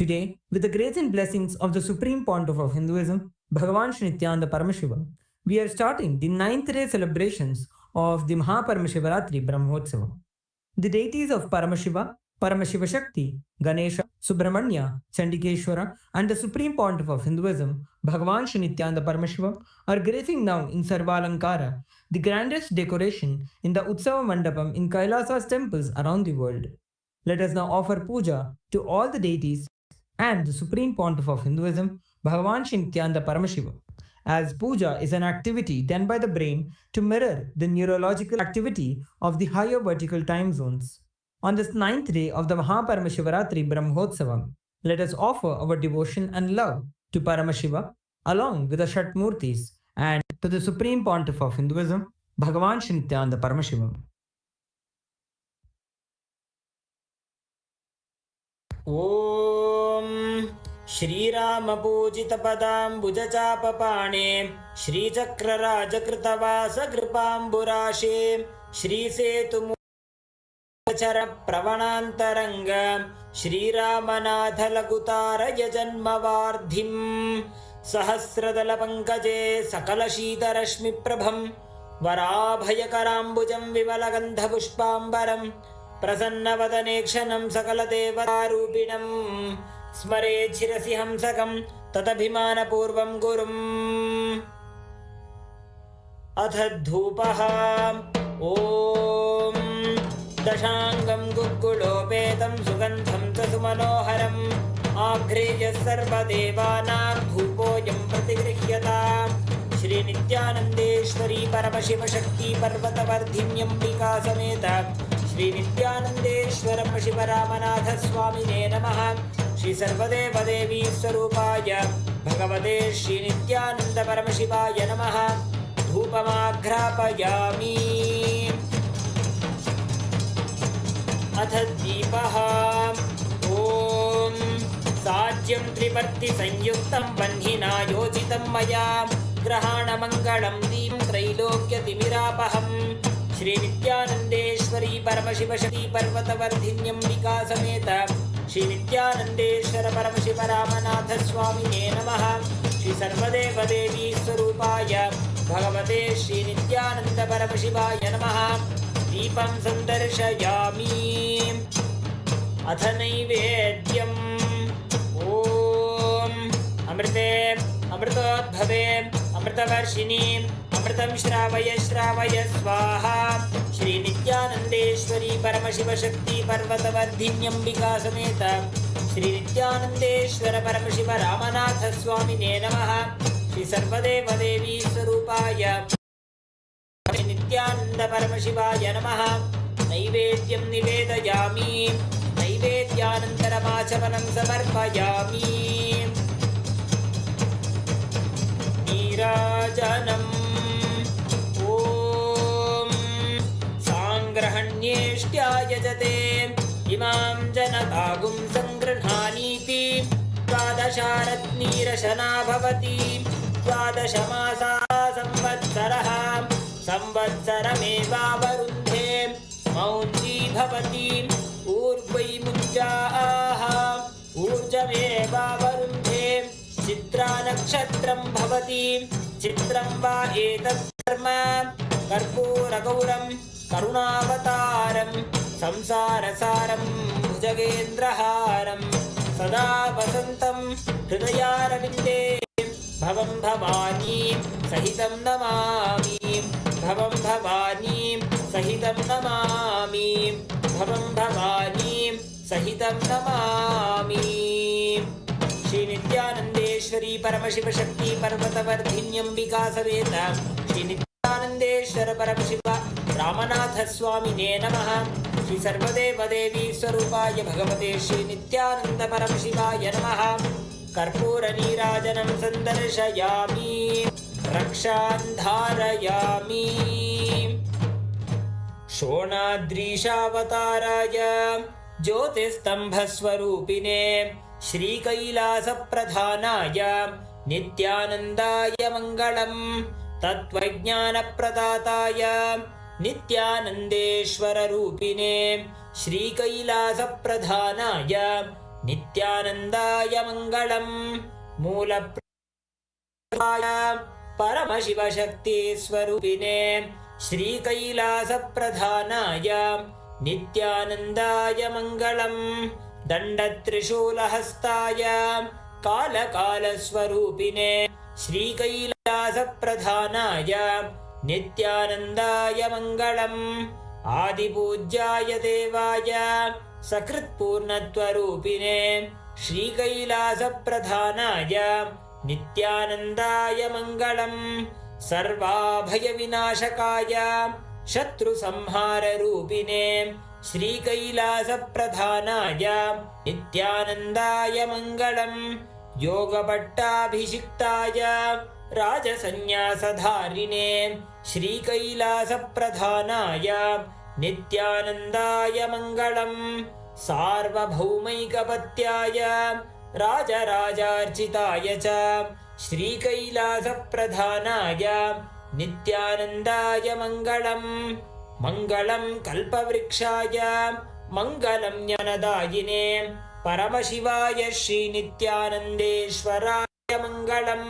Today, with the grace and blessings of the Supreme Pontiff of Hinduism, Bhagavan Shri Nithyananda Paramashiva, we are starting the 9th day celebrations of the Maha Paramashivaratri Brahmotsava. The deities of Paramashiva, Paramashiva Shakti, Ganesha, Subramanya, Chandikeshwara, and the Supreme Pontiff of Hinduism, Bhagavan Shri Nithyananda Paramashiva, are gracing now in Sarvalankara, the grandest decoration in the Utsava Mandapam in KAILASA'S temples around the world. Let us now offer puja to all the deities and the Supreme Pontiff of Hinduism, Bhagavan Shri Nithyananda Paramashiva, as puja is an activity done by the brain to mirror the neurological activity of the higher vertical time zones. On this 9th day of the Maha Paramashivaratri Brahmotsavam, let us offer our devotion and love to Paramashiva along with the Shatmurtis and to the Supreme Pontiff of Hinduism, Bhagavan Shri Nithyananda Paramashiva. ॐ श्रीरामपूजितपदाम्बुजचापपाणे श्रीचक्रराजकृतवासकृपाम्बुराशे श्रीसेतुमुचरप्रवणान्तरङ्ग श्रीरामनाथलकुतारय जन्मवार्धिम् सहस्रदलपङ्कजे सकलशीतरश्मिप्रभं वराभयकराम्बुजं विमलगन्धपुष्पाम्बरम् प्रसन्नवदनेक्षणं सकलदेवतारूपिणं स्मरेत् शिरसि हंसकं तदभिमानपूर्वं गुरुम् अथ धूपः ॐ दशाङ्गं गुग्गुलोपेतं सुगन्धं च सुमनोहरम् आघ्रेयः सर्वदेवानां धूपोऽयं प्रतिगृह्यताम् श्रीनित्यानन्देश्वरी परमशिवशक्ति पर्वतवर्धिन्यम्बिका समेत श्री नित्यानन्देश्वर शिवरामनाथ स्वामिने नमः। श्री सर्वदेवदेवी स्वरूपाय भगवते श्री नित्यानन्द परमशिवाय नमः। धूपमाघ्रापयामि। अथ दीपः ॐ साज्यं त्रिवर्तिसंयुक्तं वह्निना योजितं मया ग्रहाणमङ्गलं दीं त्रैलोक्यतिमिरापहम् श्री नित्यानन्देश्वरी परमशिवशक्ति पर्वतवर्धिन्यम्बिका समेत श्री नित्यानन्देश्वर परमशिव रामनाथ स्वामिने नमः। श्री सर्वदेवदेवी स्वरूपाय भगवते श्री नित्यानन्द परमशिवाय नमः। दीपं सन्दर्शयामि। अथ नैवेद्यम् ॐ अमृते अमृतोद्भवे अमृतवर्षिणी अमृतं श्रावय श्रावय स्वाहा। श्री नित्यानन्देश्वरी परमशिवशक्ति पर्वतवर्धिन्यम्बिका समेत श्री नित्यानन्देश्वर परमशिव रामनाथ स्वामिने नमः। श्री सर्वदेवदेवी स्वरूपाय नित्यानन्द परमशिवाय नमः। नैवेद्यं निवेदयामि। नैवेद्यानन्तरमाचमनं समर्पयामि। नीराजनम् ॐ साङ्ग्रहण्येष्ट्यायजते इमां जनतागुं सङ्गृह्णानीति द्वादशारत्नीरशना भवति। द्वादशमासा संवत्सरः संवत्सरमेवावरुन्धे मौञ्जी भवति। ऊर्ध्वै मुञ्जाः ऊर्जमेवावरुन्धे चित्रा नक्षत्रं भवति। चित्रं वा एतत् कर्म कर्पूरगौरं करुणावतारं संसारसारं भुजगेन्द्रहारं सदा वसन्तं हृदयारविन्दे भवं भवानी सहितं नमामि। भवं भवानी सहितं नमामि। भवं भवानी सहितं नमामि। श्री नित्यानन्देश्वरी परमशिवशक्ति पर्वतवर्धिन्यम्बिका समेत श्री नित्यानन्देश्वर परमशिव रामनाथ स्वामिने नमः। श्री सर्वदेवदेवी स्वरूपाय भगवते श्री नित्यानन्द परमशिवाय नमः। कर्पूरनीराजनं सन्दर्शयामि। रक्षान् धारयामि। शोणाद्रीशावताराय ज्योतिस्तम्भस्वरूपिणे श्रीकैलासप्रधानाय नित्यानन्दाय मङ्गलम्। तत्त्वज्ञानप्रदाताय नित्यानन्देश्वररूपिणे श्रीकैलासप्रधानाय ನಿತ್ಯಾನಂದಾಯ ಮಂಗಳಂ. ಮೂಲ ಪರಮಶಿವಶಕ್ತಿ ಸ್ವರೂಪಿಣೆ ಶ್ರೀಕೈಲಾಸ ಪ್ರಧಾನಾಯ ನಿತ್ಯಾನಂದಾಯ ಮಂಗಳಂ. ದಂಡತ್ರಿಶೂಲಹಸ್ತಾಯ ಕಾಲಕಾಲಸ್ವರೂಪಿಣೆ ಶ್ರೀಕೈಲಾಸ ಪ್ರಧಾನಾಯ ನಿತ್ಯಾನಂದಾಯ ಮಂಗಳಂ. ಆದಿಪೂಜ್ಯಾಯ ದೇವಾಯ ಸಕೃತ್ಪೂರ್ಣತ್ವರೂಪಿಣೆ ಶ್ರೀಕೈಲಾಸ ಪ್ರಧಾನಾಯ ನಿತ್ಯಾನಂದಾಯ ಮಂಗಳಂ. ಸರ್ವಾಭಯ ವಿನಾಶಕಾಯ ಶತ್ರು ಸಂಹಾರ ರೂಪಿಣೆ ಶ್ರೀಕೈಲಾಸ ಪ್ರಧಾನಾಯ ನಿತ್ಯಾನಂದಾಯ ಮಂಗಳಂ. ಯೋಗ ಪಟ್ಟಾಭಿಷಿಕ್ತಾಯ ರಾಜಸನ್ಯಾಸಧಾರಿಣೆ ಶ್ರೀಕೈಲಾಸ ಪ್ರಧಾನಾಯ ನಿತ್ಯಾನಂದಾಯ ಮಂಗಳಂ. ಸಾರ್ವಭೌಮೈಕಪತ್ಯಾಯ ರಾಜರಾಜಾರ್ಚಿತಾಯ ಚ ಶ್ರೀಕೈಲಾಸ ಪ್ರಧಾನಾಯ ನಿತ್ಯಾನಂದಾಯ ಮಂಗಳಂ. ಮಂಗಳಂ ಕಲ್ಪವೃಕ್ಷಾಯ ಮಂಗಲಂ ಜ್ಞಾನದಾಯಿನೇ ಪರಮಶಿವಾಯ ಶ್ರೀನಿತ್ಯಾನಂದೇಶ್ವರಾಯ ಮಂಗಳಂ.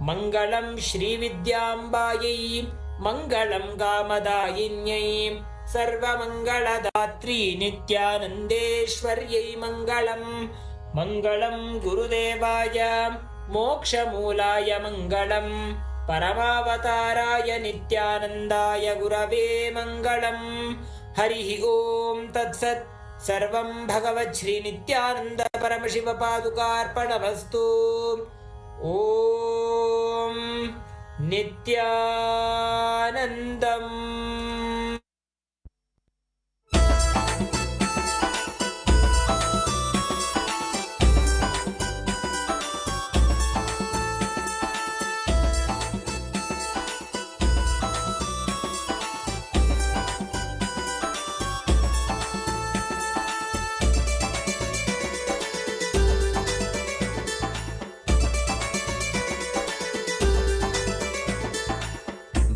ಮಂಗಳಂ ಶ್ರೀವಿದ್ಯಾಂಬಾಯೈ ಮಂಗಳಂ ಕಾಮದಾಯಿನ್ಯೈ ಸರ್ವಮಂಗಳದಾತ್ರಿ ನಿತ್ಯಾನಂದೇಶ್ವರ್ಯೈ ಮಂಗಳಂ. ಮಂಗಳಂ ಗುರುದೇವಾಯ ಮೋಕ್ಷಮೂಲಾಯ ಮಂಗಳಂ. ಪರಮಾವತಾರಾಯ ನಿತ್ಯಾನಂದಾಯ ಗುರವೇ ಮಂಗಳಂ. ಹರಿ ಓಂ ತತ್ಸತ್. ಸರ್ವಂ ಭಗವತ್ ಶ್ರೀ ನಿತ್ಯಾನಂದ ಪರಮಶಿವ ಪಾದುಕಾರ್ಪಣಮಸ್ತು. ಓಂ ನಿತ್ಯಾನಂದಂ.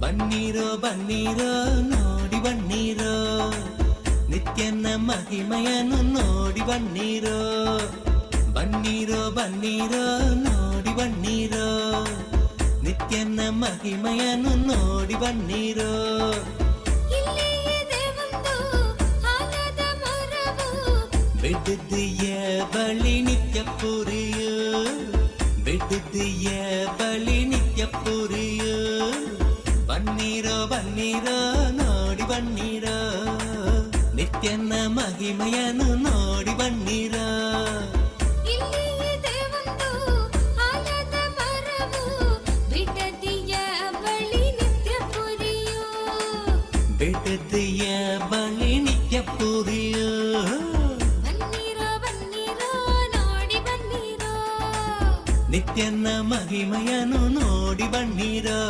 ಬನ್ನೀರೋ ಬನ್ನೀರೋ ನೋಡಿ ಬನ್ನೀರೋ ನಿತ್ಯನ ಮಹಿಮೆಯನ್ನು ನೋಡಿ ಬನ್ನೀರೋ. ಬನ್ನೀರೋ ಬನ್ನೀರೋ ನೋಡಿ ಬನ್ನೀರೋ ನಿತ್ಯನ ಮಹಿಮೆಯನ್ನು ನೋಡಿ ಬನ್ನೀರೋ. ಬಿಡ್ದಿಯ ಬಳಿ ನಿತ್ಯ ಪುರಿಯೋ ಬಿಡ್ದಿಯ ಬಳಿ ನಿತ್ಯ ಪುರಿಯೋ. ಬನ್ನೀರೋ ಬನ್ನೀರೋ ನೋಡಿ ಬನ್ನೀರೋ ನಿತ್ಯನ ಮಹಿಮೆಯನ್ನು ನೋಡಿ ಬನ್ನೀರೋ. ಬಿಡದಿಯ ಬಳಿ ನಿತ್ಯ ಪುರಿಯೋ. ನಿತ್ಯನ ಮಹಿಮೆಯನ್ನು ನೋಡಿ ಬನ್ನೀರೋ.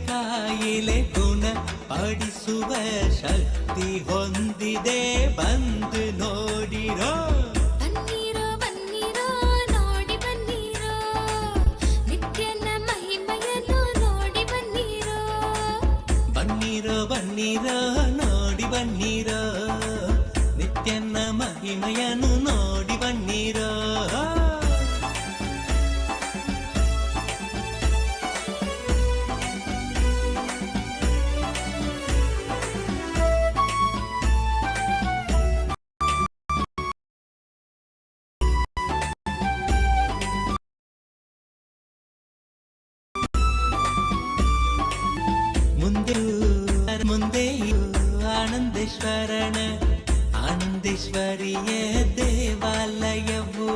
ಕಾಯಿಲೆ ಗುಣ ಪಡಿಸುವ ಶಕ್ತಿ ಹೊಂದಿದೆ ಬಂದು ನೋಡಿರೋ. ಬನ್ನೀರೋ ಬನ್ನೀರೋ ನೋಡಿ ಬನ್ನೀರೋ ನಿತ್ಯನ ಮಹಿಮೆಯನ್ನು ನೋಡಿ ಬನ್ನೀರೋ. ಬನ್ನೀರೋ ಬನ್ನೀರೋ ನೋಡಿ ಬನ್ನೀರೋ ನಿತ್ಯನ ಮಹಿಮೆಯನ್ನು ನೋಡಿ ಬನ್ನೀರೋ. ಮುಂದೆಯೂ ಆನಂದೇಶ್ವರನ ಆನಂದೇಶ್ವರಿಯ ದೇವಾಲಯವು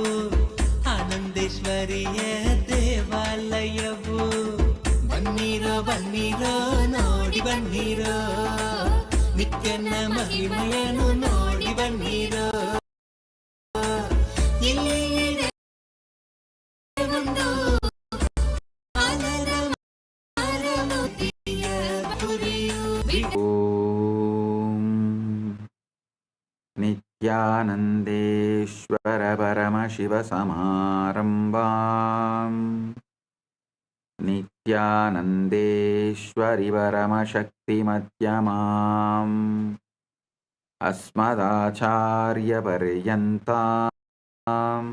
ಆನಂದೇಶ್ವರಿಯ ದೇವಾಲಯವು. ಬನ್ನೀರೋ ಬನ್ನೀರೋ ನೋಡಿ ಬನ್ನೀರೋ ನಿತ್ಯನ ಮಹಿಮೆಯನ್ನು ನೋಡಿ ಬನ್ನೀರೋ. ಇಲ್ಲಿ नित्यानन्देश्वरपरमशिवसमारम्भाम् नित्यानन्देश्वरि परमशक्तिमध्यमाम् अस्मदाचार्यपर्यन्ताम्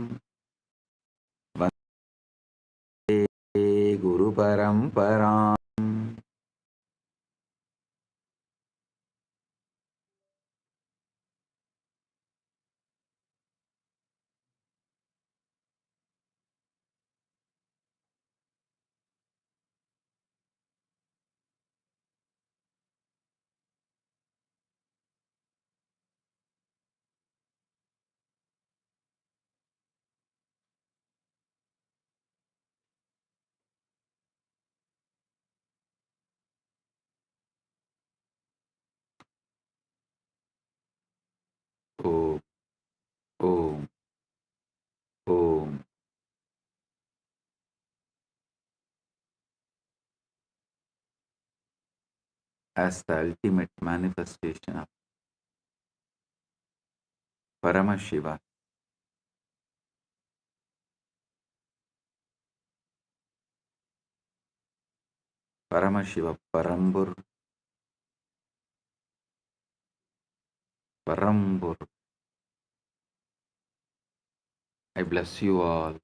वन्दे गुरुपरम्पराम्. Om, Om, Om. As the ultimate manifestation of Paramashiva, Paramashiva Parambur, Parambur. I bless you all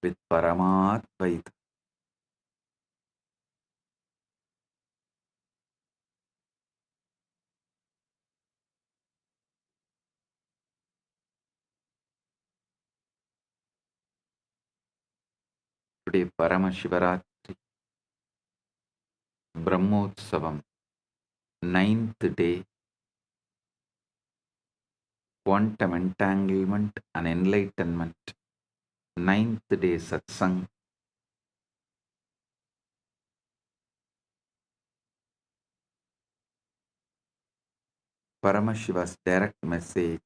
with Paramadvaita. Today Paramashivaratri, Brahmotsavam, ninth day, quantum entanglement and enlightenment, ninth day Satsang, Paramashiva's direct message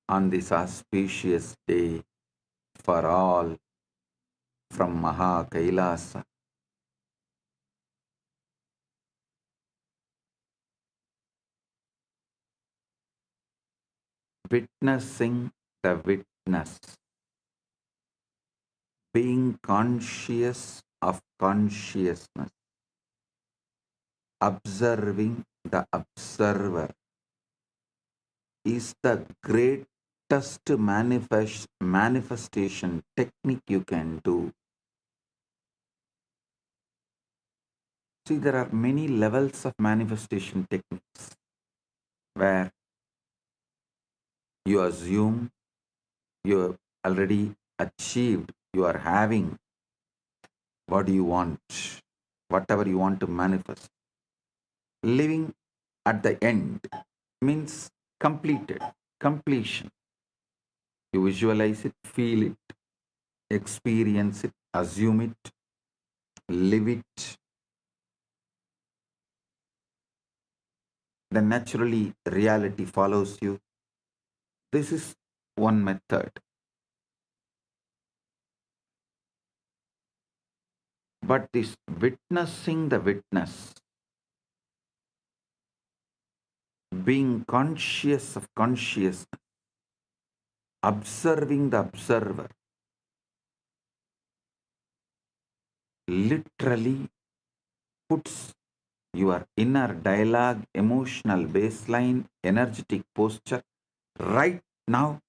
on this auspicious day for all from Maha Kailasa. Witnessing the witness, being conscious of consciousness, observing the observer is the greatest manifestation technique you can do. See, there are many levels of manifestation techniques where you assume you have already achieved, you are having what you want, whatever you want to manifest. Living at the end means completed, completion. You visualize it, feel it, experience it, assume it, live it. Then naturally reality follows you. This is one method. But this witnessing the witness, being conscious of consciousness, observing the observer, literally puts your inner dialogue, emotional baseline, energetic posture right now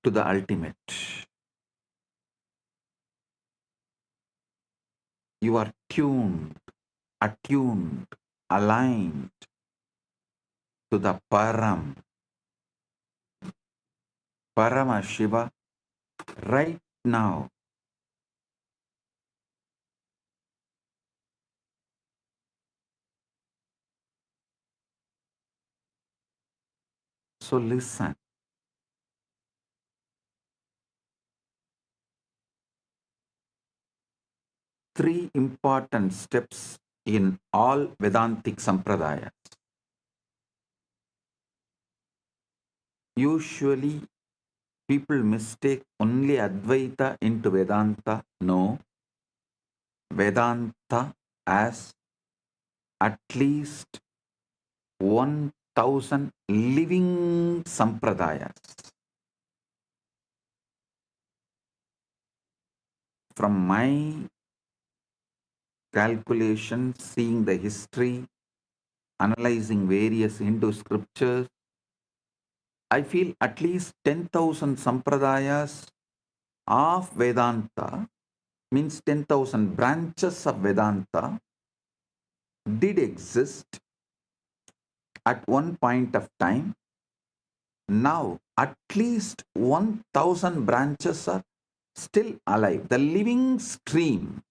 to the ultimate. You are tuned, attuned, aligned to the Paramashiva right now. So listen. Three important steps in all Vedantic Sampradayas. Usually people mistake only Advaita into Vedanta. No. Vedanta as at least 1,000 living sampradayas. From my calculation, seeing the history, analyzing various Hindu scriptures, I feel at least 10,000 sampradayas of Vedanta, means 10,000 branches of Vedanta, did exist at one point of time. Now, at least 1,000 branches are still alive. The living stream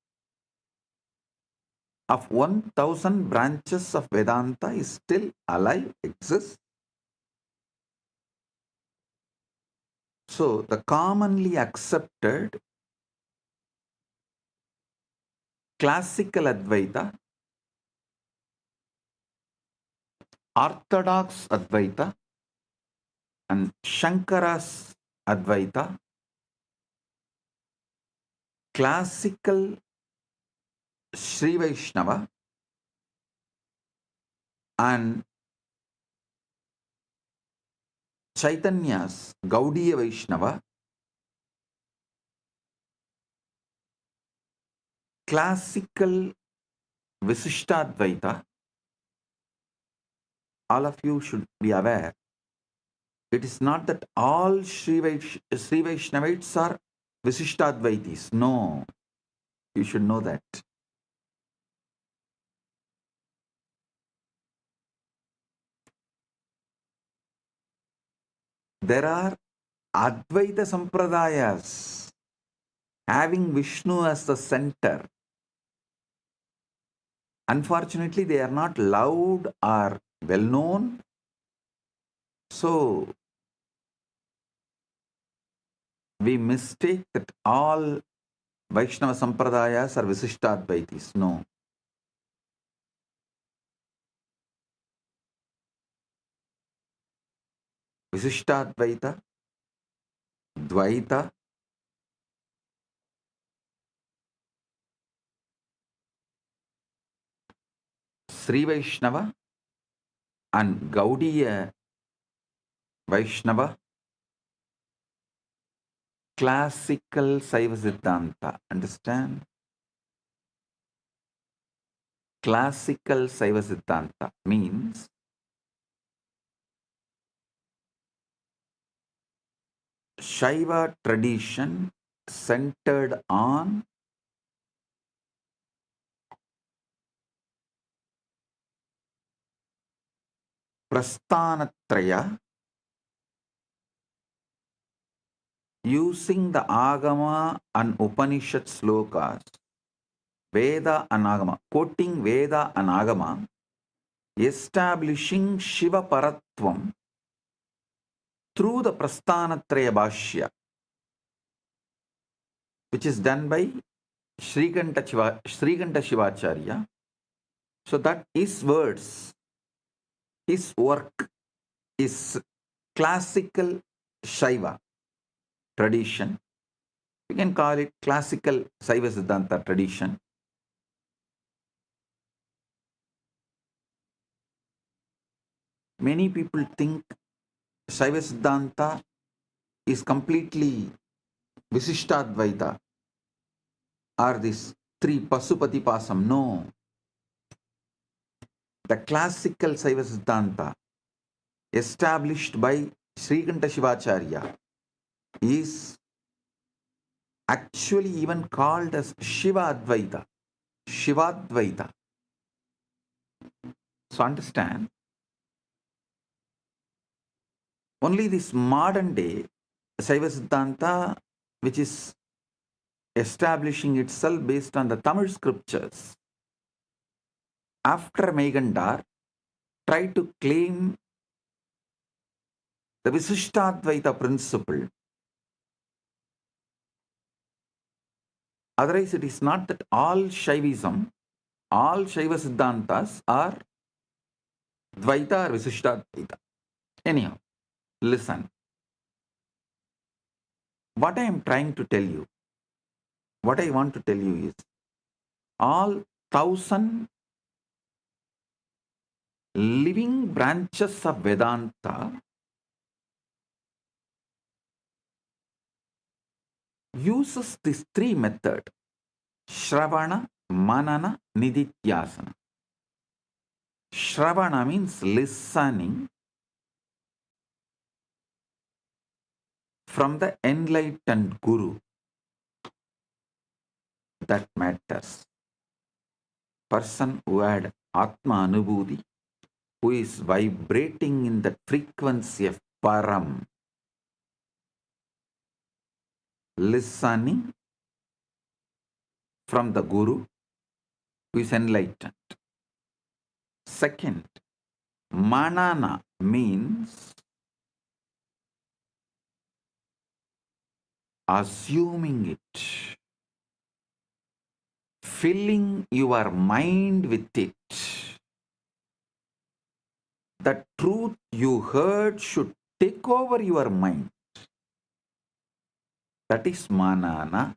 of 1,000 branches of Vedanta is still alive, exists. So, the commonly accepted classical Advaita, Orthodox Advaita, and Shankara's Advaita, classical Sri Vaishnava, and Chaitanya's Gaudiya Vaishnava, classical Visishtadvaita. All of you should be aware, it is not that all Sri Vaishnavites are Visishtadvaitis. No, you should know that. There are Advaita Sampradayas having Vishnu as the center. Unfortunately, they are not loud or well known. So, we mistake that all Vaishnava Sampradayas are Visishtadvaitis. No. Visishtadvaita, Dvaita, Sri Vaishnava, and Gaudiya Vaishnava, classical Saiva Siddhanta. Understand? Classical Saiva Siddhanta means Shaiva tradition centered on Prasthanatraya, using the Agama and Upanishad slokas, Veda and Agama, quoting Veda and Agama, establishing Shiva Paratvam through the Prasthanatraya Bhashya, which is done by Srikanta Shivacharya. So that his words, his work is classical Shaiva tradition. We can call it classical Saiva Siddhanta tradition. Many people think Saiva Siddhanta is completely Visishtadvaita or this three Pasupati Pasam. No. The classical Saiva Siddhanta established by Srikanta Shivacharya is actually even called as Shiva Advaita, Shivadvaita. So understand, only this modern day Saiva Siddhanta, which is establishing itself based on the Tamil scriptures, after Megandar, try to claim the Visishtadvaita principle. Otherwise, it is not that all Shaivism, all Shaiva Siddhantas are Dvaita or Visishtadvaita. Anyhow, listen. What I am trying to tell you, what I want to tell you is, all 1,000 living branches of Vedanta uses this three method: Shravana, Manana, Nididhyasana. Shravana means listening from the enlightened Guru. That matters. Person who had Atma Anubhuti, who is vibrating in the frequency of Param, listening from the Guru, who is enlightened. Second, Manana means assuming it, filling your mind with it. The truth you heard should take over your mind. That is Manana.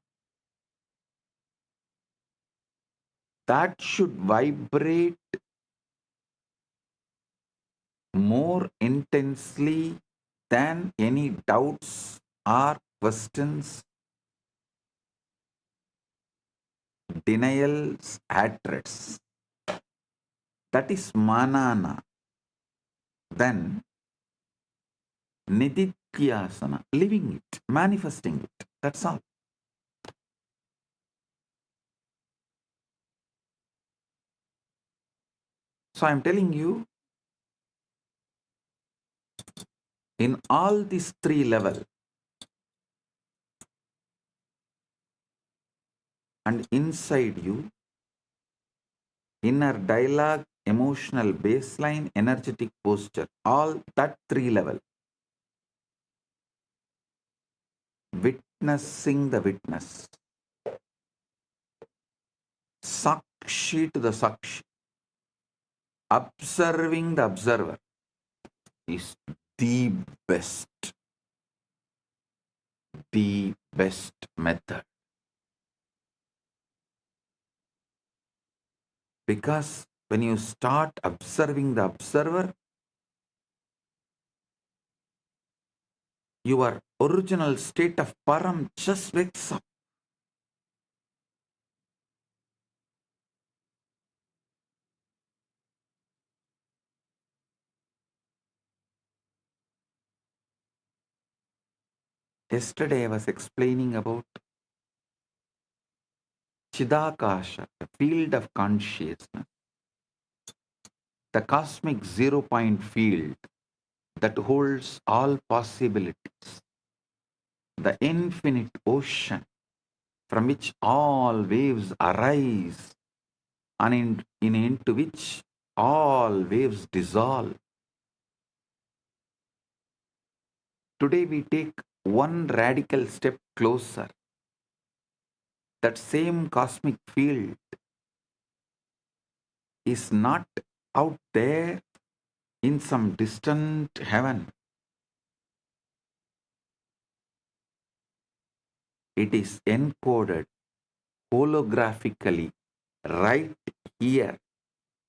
That should vibrate more intensely than any doubts or questions, denials, hatreds. That is Manana. Then Nididhyasana, living it, manifesting it. That's all. So I'm telling you, in all these three levels, and inside you, inner dialogue, emotional baseline, energetic posture, all that three level, witnessing the witness, Sakshi to the Sakshi, observing the observer is the best method. Because when you start observing the observer, your original state of Param just wakes up. Yesterday I was explaining about Chidakasha, the field of consciousness, the cosmic zero-point field that holds all possibilities, the infinite ocean from which all waves arise and into which all waves dissolve. Today we take one radical step closer. That same cosmic field is not out there in some distant heaven. It is encoded holographically right here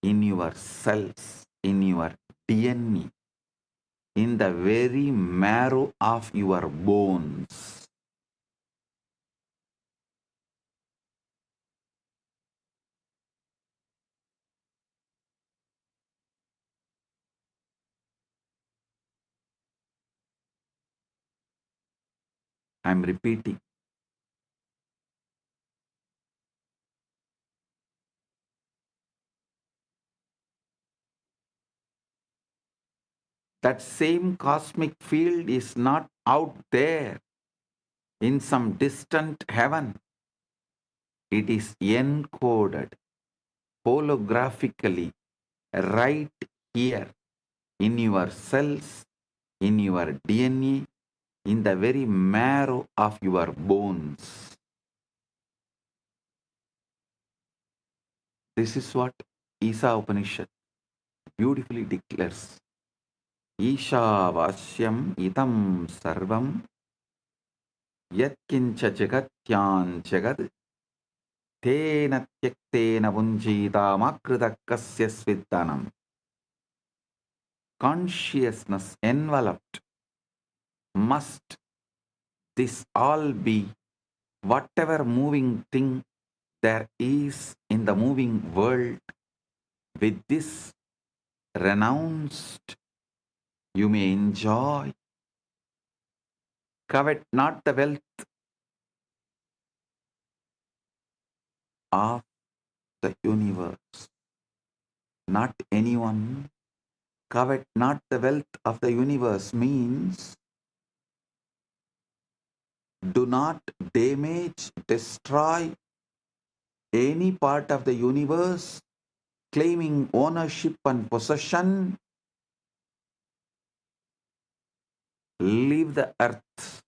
in your cells, in your DNA, in the very marrow of your bones. I'm repeating. That same cosmic field is not out there in some distant heaven. It is encoded holographically right here in your cells, in your DNA, in the very marrow of your bones. This is what Isa Upanishad beautifully declares. Ishavasyam idam sarvam yatkincha jagatyan jagad Tena tyaktena vunjita makritakasya sviddanam. Consciousness enveloped. Must this all be whatever moving thing there is in the moving world? With this renounced, you may enjoy. Covet not the wealth of the universe, not anyone. Covet not the wealth of the universe means do not damage, destroy any part of the universe, claiming ownership and possession. Leave the earth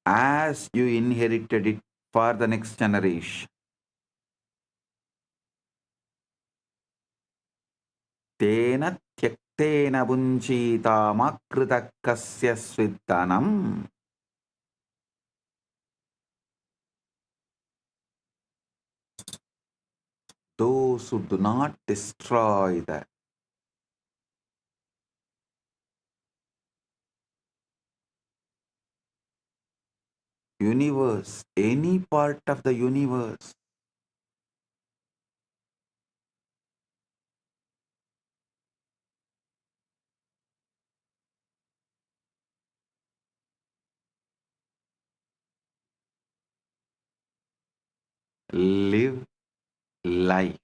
as you inherited it for the next generation. Tena tyaktena bunchita makritakasya sviddanam. Those who do not destroy the universe, any part of the universe, live life.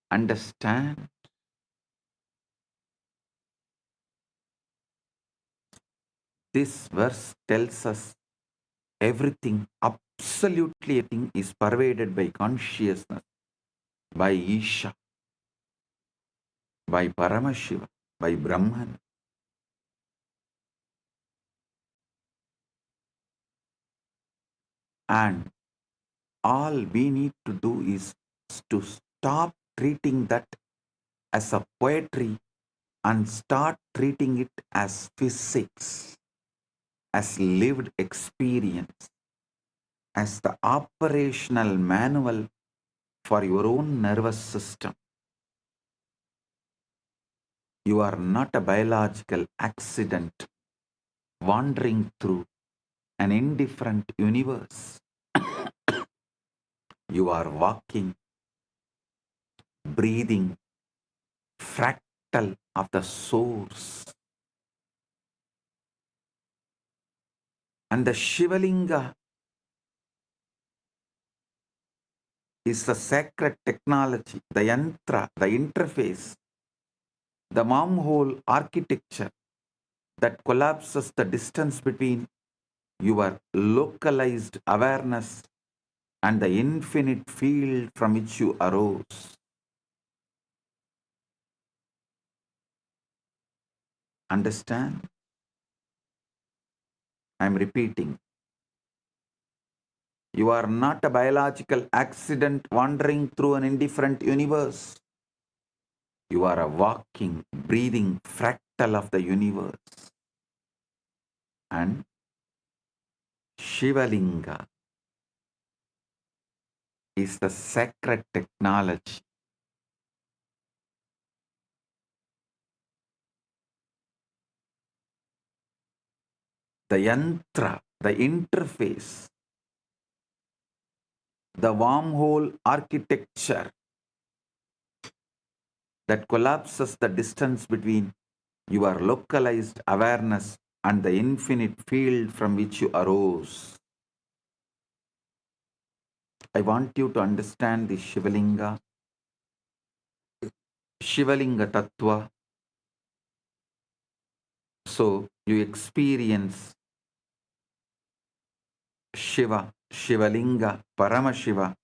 Understand? This verse tells us everything, absolutely everything is pervaded by consciousness, by Isha, by Paramashiva, by Brahman. And all we need to do is to stop treating that as a poetry and start treating it as physics, as lived experience, as the operational manual for your own nervous system. You are not a biological accident wandering through an indifferent universe. You are walking, breathing, fractal of the source. And the Shivalinga is the sacred technology, the yantra, the interface, the wormhole architecture that collapses the distance between your localized awareness and the infinite field from which you arose. Understand? I am repeating. You are not a biological accident wandering through an indifferent universe. You are a walking, breathing fractal of the universe. And Shivalinga is the sacred technology. The yantra, the interface, the wormhole architecture that collapses the distance between your localized awareness and the infinite field from which you arose. I want you to understand the Shivalinga Tattva. So you experience Shiva, Shivalinga, Paramashiva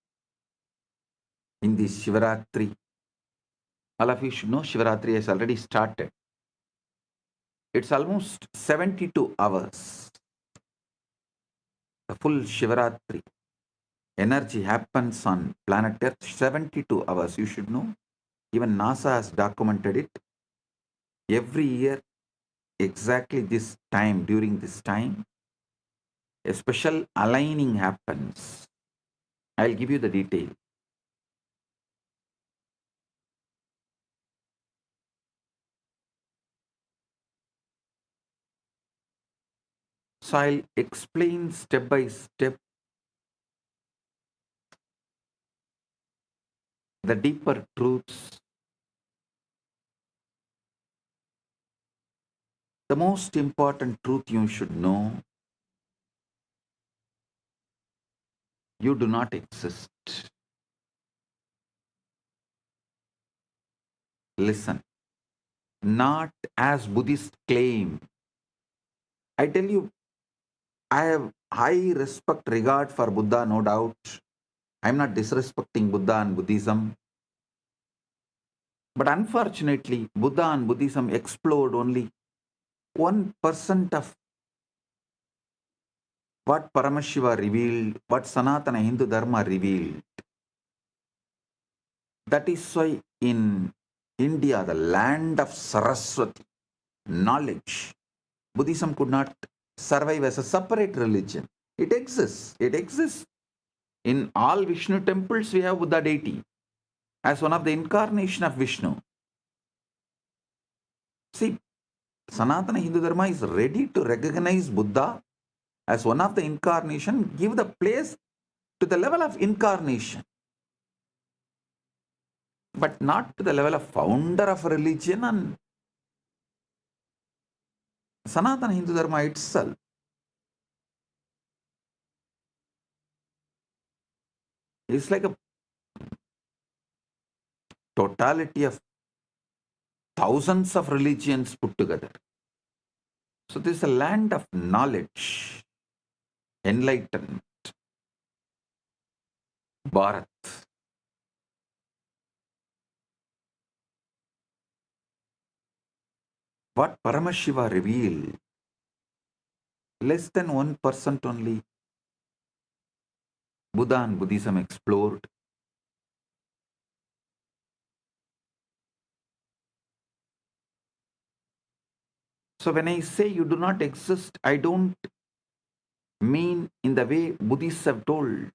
in this Shivratri. All of you should know Shivratri has already started. It's almost 72 hours. The full Shivratri energy happens on planet Earth 72 hours. You should know. Even NASA has documented it. Every year, exactly this time, during this time, a special aligning happens. I'll give you the detail. So I'll explain step by step the deeper truths. The most important truth you should know, you do not exist. Listen, not as Buddhists claim. I tell you, I have high respect, regard for Buddha, no doubt. I'm not disrespecting Buddha and Buddhism. But unfortunately, Buddha and Buddhism explored only 1% of what Paramashiva revealed, what Sanatana Hindu Dharma revealed. That is why in India, the land of Saraswati, knowledge, Buddhism could not survive as a separate religion. It exists. It exists. In all Vishnu temples, we have Buddha deity as one of the incarnation of Vishnu. See, Sanatana Hindu Dharma is ready to recognize Buddha as one of the incarnation, give the place to the level of incarnation, but not to the level of founder of religion and Sanatana Hindu Dharma itself. It's like a totality of thousands of religions put together. So this is a land of knowledge, enlightenment, Bharat. What Paramashiva revealed, less than 1% only Buddha and Buddhism explored. So when I say you do not exist, I don't mean in the way Buddhists have told,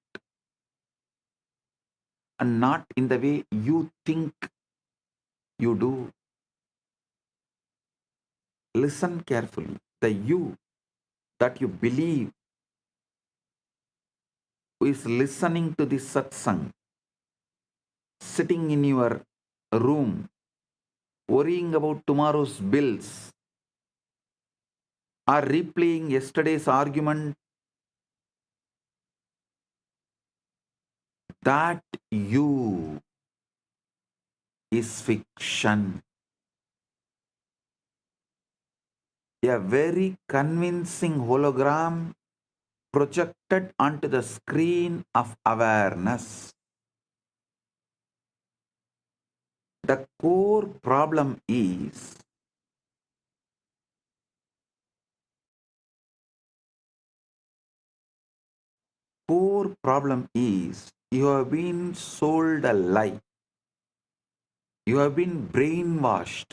and not in the way you think you do. Listen carefully. The you that you believe who is listening to this satsang, sitting in your room, worrying about tomorrow's bills, or replaying yesterday's argument, that you is fiction. A very convincing hologram projected onto the screen of awareness. The core problem is you have been sold a lie. You have been brainwashed.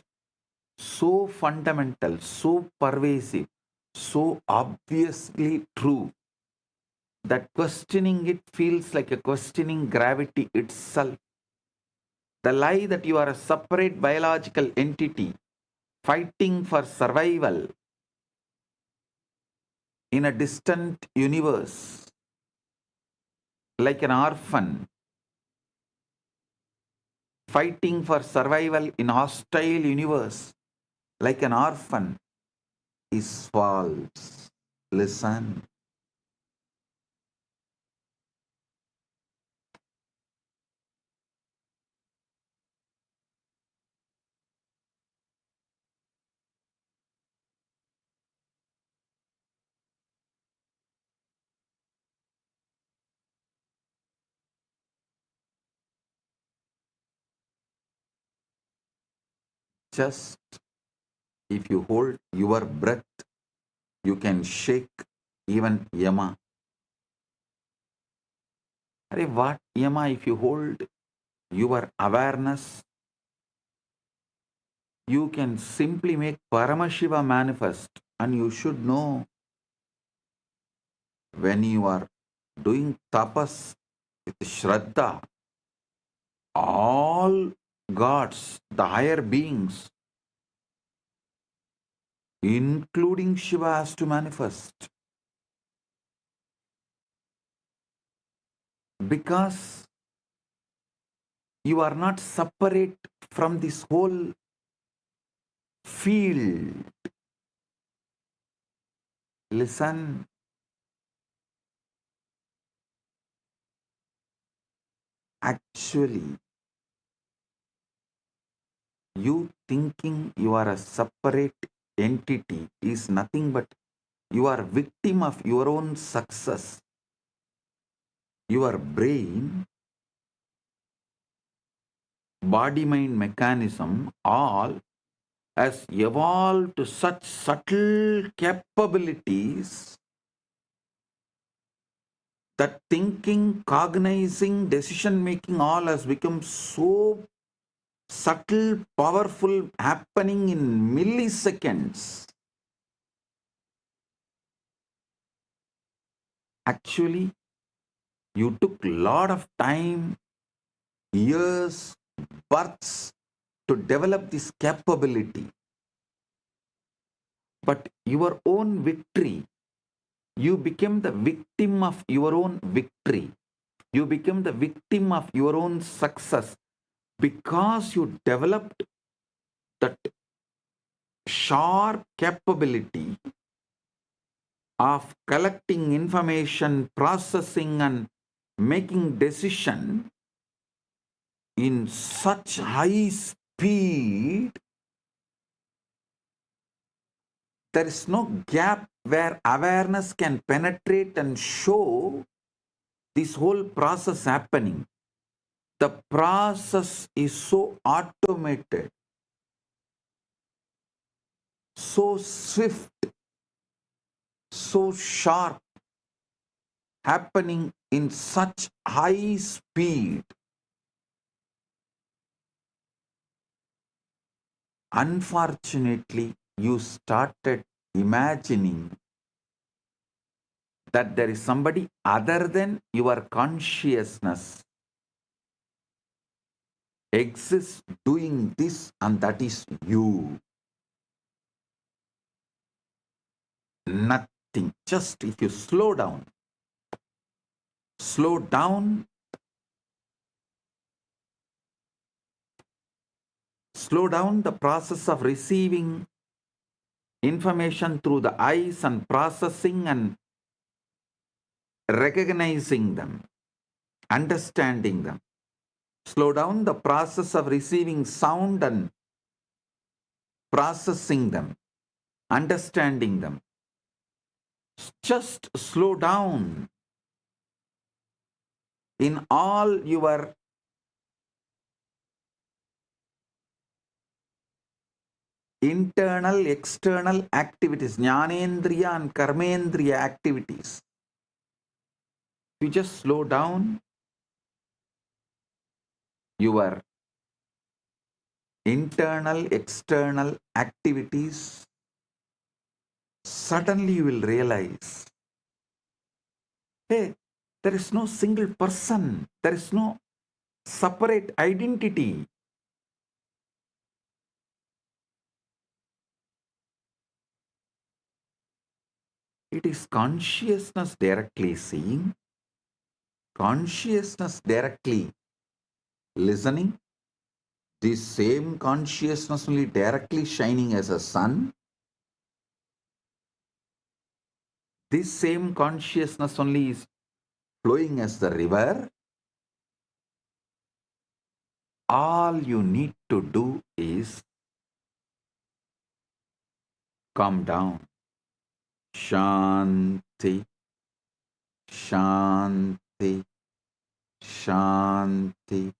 So fundamental, so pervasive, so obviously true that questioning it feels like a questioning gravity itself. The lie that you are a separate biological entity fighting for survival in a distant universe, like an orphan fighting for survival in hostile universe, like an orphan, is false. Listen. Just if you hold your breath, you can shake even Yama. Arey, what Yama? If you hold your awareness, you can simply make Paramashiva manifest, and you should know when you are doing tapas with Shraddha, all gods, the higher beings, including Shiva, has to manifest. Because you are not separate from this whole field. Listen. Actually, you thinking you are a separate entity is nothing but you are victim of your own success. Your brain, body-mind mechanism, all has evolved to such subtle capabilities that thinking, cognizing, decision-making all has become so subtle, powerful, happening in milliseconds. Actually, you took a lot of time, years, births to develop this capability. But your own victory, you became the victim of your own victory. You became the victim of your own success because you developed that sharp capability of collecting information, processing and making decision in such high speed. There is no gap where awareness can penetrate and show this whole process happening. The process is so automated, so swift, so sharp, happening in such high speed. Unfortunately, you started imagining that there is somebody other than your consciousness exists doing this, and that is you. Nothing. Just if you slow down the process of receiving information through the eyes and processing and recognizing them, understanding them. Slow down the process of receiving sound and processing them, understanding them. Just slow down in all your internal, external activities, jnanendriya and karmendriya activities. You just slow down your internal, external activities, suddenly you will realize, hey, there is no single person, there is no separate identity. It is consciousness directly seeing, consciousness directly listening, this same consciousness only directly shining as a sun, this same consciousness only is flowing as the river. All you need to do is calm down. Shanti, Shanti, Shanti.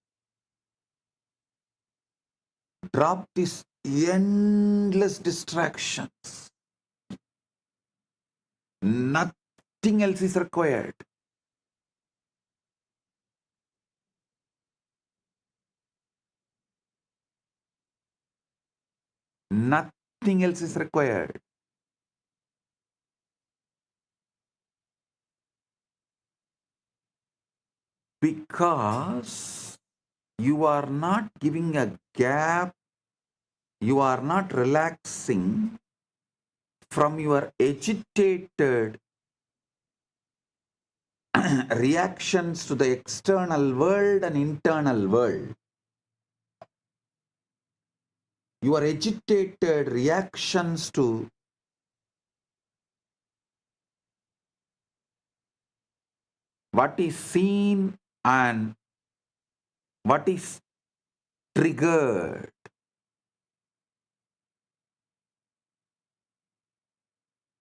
Drop these endless distractions. Nothing else is required. Nothing else is required. Because you are not giving a gap, you are not relaxing from your agitated reactions to the external world and internal world. Your agitated reactions to what is seen and what is triggered.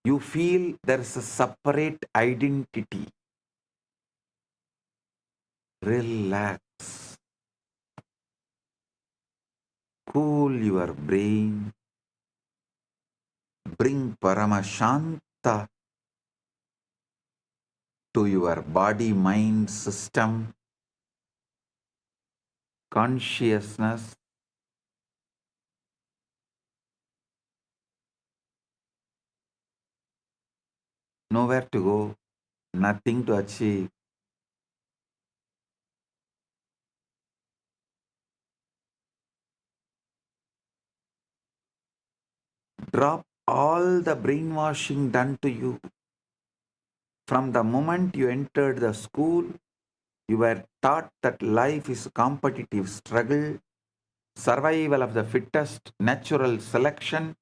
You feel there is a separate identity. Relax. Cool your brain. Bring Paramashanta to your body-mind system. Consciousness. Nowhere to go. Nothing to achieve. Drop all the brainwashing done to you. From the moment you entered the school, you were taught that life is a competitive struggle, survival of the fittest, natural selection,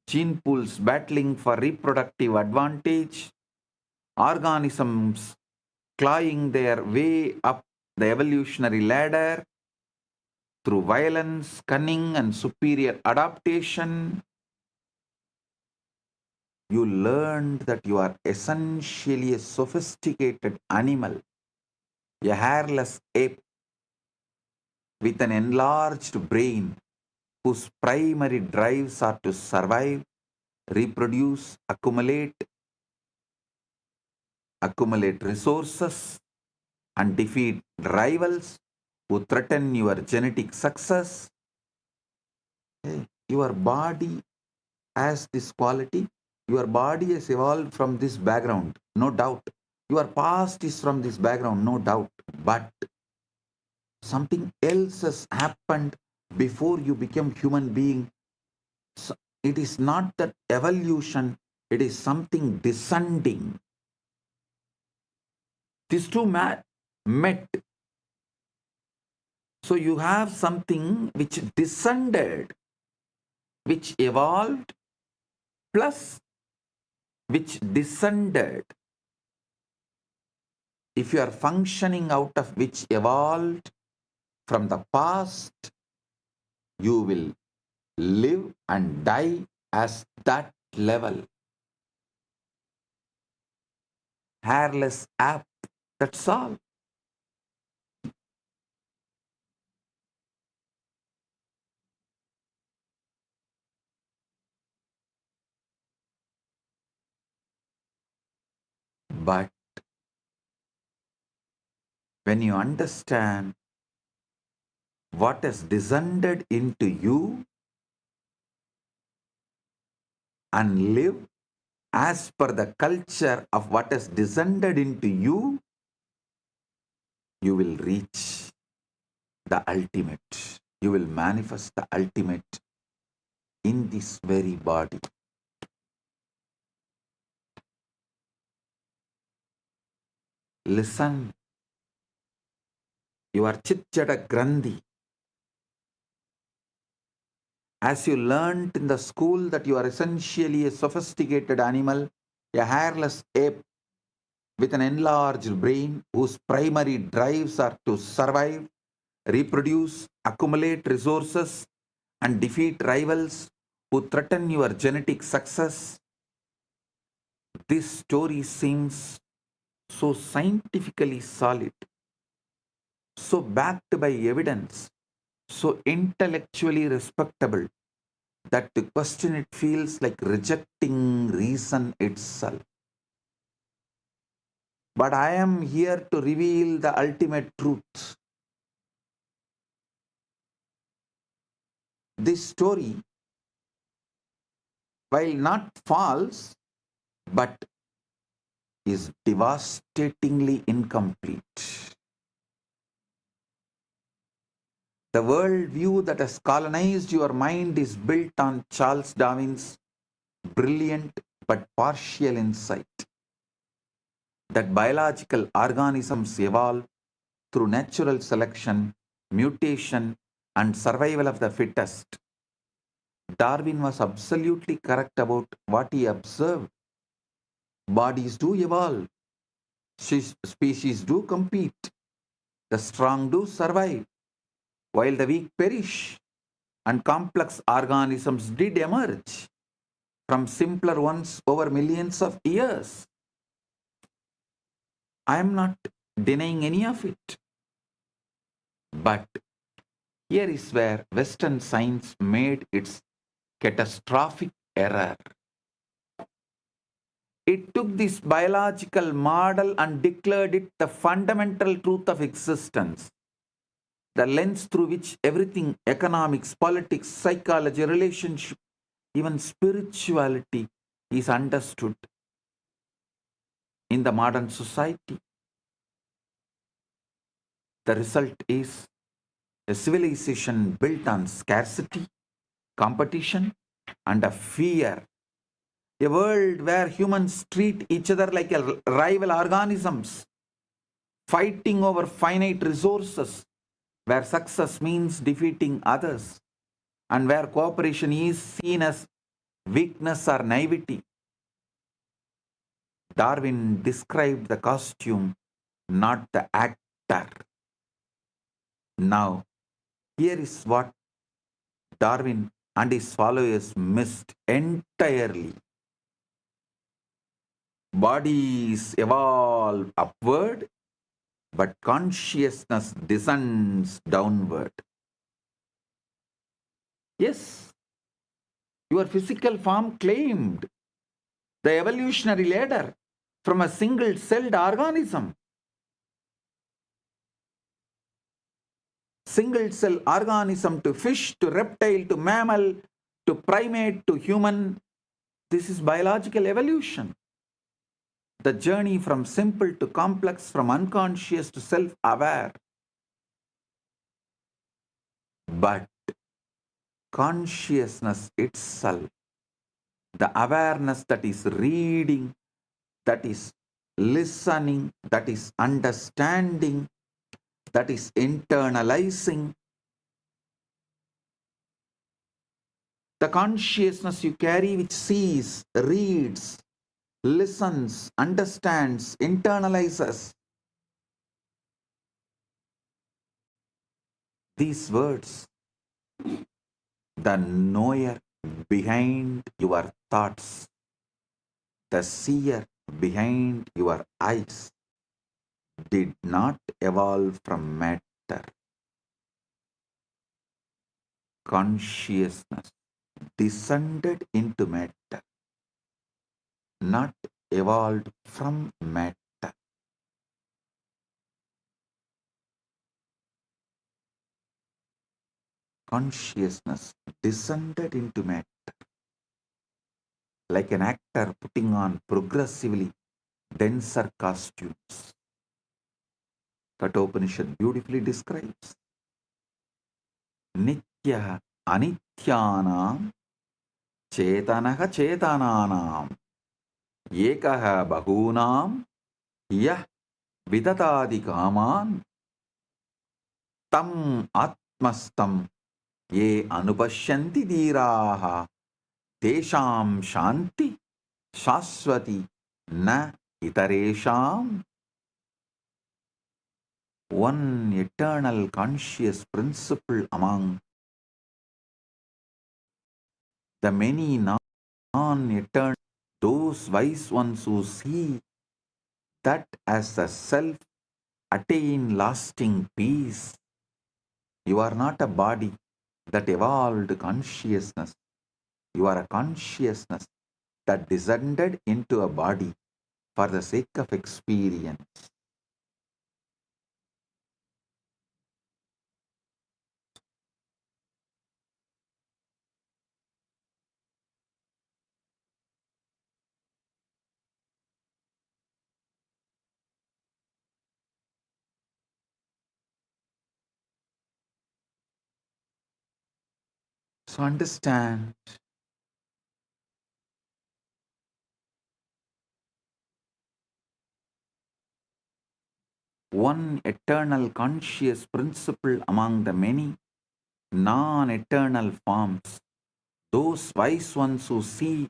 gene pools battling for reproductive advantage, organisms clawing their way up the evolutionary ladder through violence, cunning, and superior adaptation. You learned that you are essentially a sophisticated animal, a hairless ape with an enlarged brain whose primary drives are to survive, reproduce, accumulate resources, and defeat rivals who threaten your genetic success. Your body has this quality. Your body has evolved from this background, no doubt. Your past is from this background, no doubt. But something else has happened before you became human being. So it is not that evolution, it is something descending. These two met. So you have something which descended, which evolved, plus which descended. If you are functioning out of which evolved from the past, you will live and die as that level. Hairless app, that's all. But when you understand what has descended into you and live as per the culture of what has descended into you, you will reach the ultimate. You will manifest the ultimate in this very body. Listen, your Chitjada Grandhi. As you learnt in the school that you are essentially a sophisticated animal, a hairless ape with an enlarged brain whose primary drives are to survive, reproduce, accumulate resources, and defeat rivals who threaten your genetic success. This story seems so scientifically solid, so backed by evidence, so intellectually respectable, that to question it feels like rejecting reason itself. But I am here to reveal the ultimate truth. This story, while not false, but is devastatingly incomplete. The world view that has colonized your mind is built on Charles Darwin's brilliant but partial insight that biological organisms evolve through natural selection, mutation, and survival of the fittest. Darwin was absolutely correct about what he observed. Bodies do evolve, species do compete, the strong do survive, while the weak perish, and complex organisms did emerge from simpler ones over millions of years. I am not denying any of it. But here is where Western science made its catastrophic error. It took this biological model and declared it the fundamental truth of existence, the lens through which everything economics, politics, psychology, relationship, even spirituality is understood in the modern society. The result is a civilization built on scarcity, competition, and a fear. A world where humans treat each other like rival organisms, fighting over finite resources, where success means defeating others, and where cooperation is seen as weakness or naivety. Darwin described the costume, not the actor. Now, here is what Darwin and his followers missed entirely. Bodies evolve upward, but consciousness descends downward. Yes, your physical form climbed the evolutionary ladder from a single-celled organism. Single-cell organism to fish, to reptile, to mammal, to primate, to human. This is biological evolution. The journey from simple to complex, from unconscious to self-aware. But consciousness itself, the awareness that is reading, that is listening, that is understanding, that is internalizing, the consciousness you carry which sees, reads, listens, understands, internalizes. These words, the knower behind your thoughts, the seer behind your eyes, did not evolve from matter. Consciousness descended into matter, not evolved from matter. Consciousness descended into matter, like an actor putting on progressively denser costumes. Kathopanishad beautifully describes. Nitya anityanam chetanaha chetananam ekaha bahunam yah vidadadi kaman tam atmastam ye anupashyanti dhiraha tesham shanti shaswati na itaresham. One eternal conscious principle among the many non-eternal, those wise ones who see that as the self attain lasting peace. You are not a body that evolved consciousness. You are a consciousness that descended into a body for the sake of experience. So understand, one eternal conscious principle among the many non-eternal forms. Those wise ones who see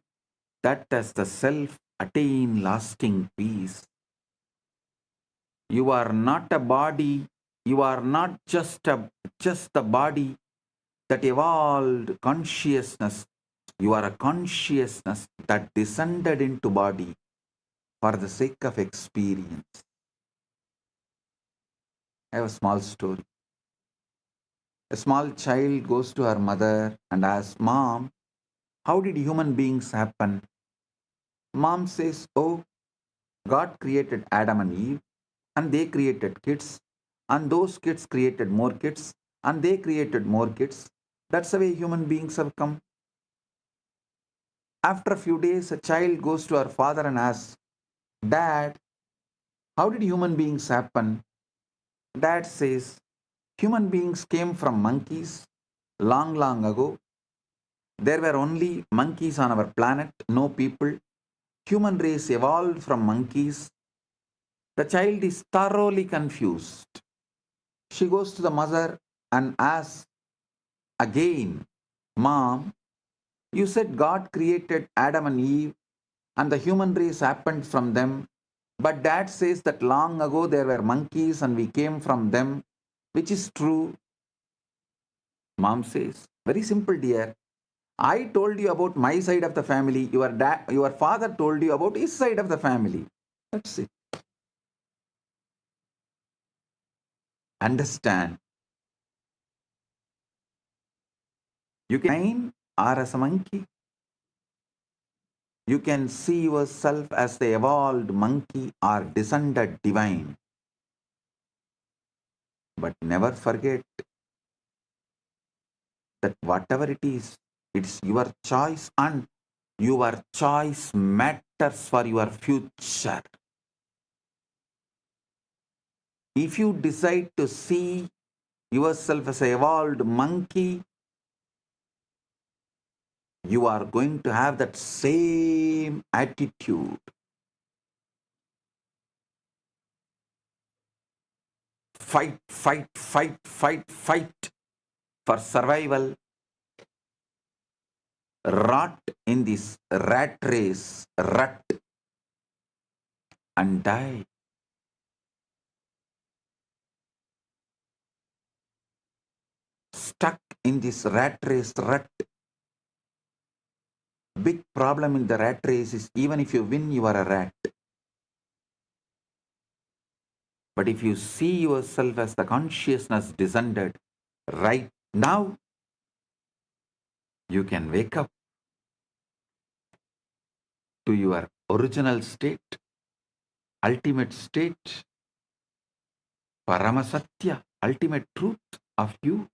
that as the self attain lasting peace. You are not a body, you are not just the body that evolved consciousness. You are a consciousness that descended into body for the sake of experience. I have a small story. A small child goes to her mother and asks, "Mom, how did human beings happen?" Mom says, "Oh, God created Adam and Eve, and they created kids, and those kids created more kids, and they created more kids. That's the way human beings have come." After a few days, a child goes to her father and asks, "Dad, how did human beings happen?" Dad says, "Human beings came from monkeys long, long ago. There were only monkeys on our planet, no people. Human race evolved from monkeys." The child is thoroughly confused. She goes to the mother and asks again, "Mom, you said God created Adam and Eve and the human race happened from them. But Dad says that long ago there were monkeys and we came from them. Which is true?" Mom says, "Very simple, dear. I told you about my side of the family. Your father told you about his side of the family. That's it." Understand. You can or as a monkey. You can see yourself as the evolved monkey or descended divine. But never forget that whatever it is, it's your choice and your choice matters for your future. If you decide to see yourself as an evolved monkey, you are going to have that same attitude. Fight, fight, fight, fight, fight for survival. Rot in this rat race, rut, and die. Stuck in this rat race, rut. Big problem in the rat race is even if you win, you are a rat. But if you see yourself as the consciousness descended right now, you can wake up to your original state, ultimate state, Paramasatya, ultimate truth of you.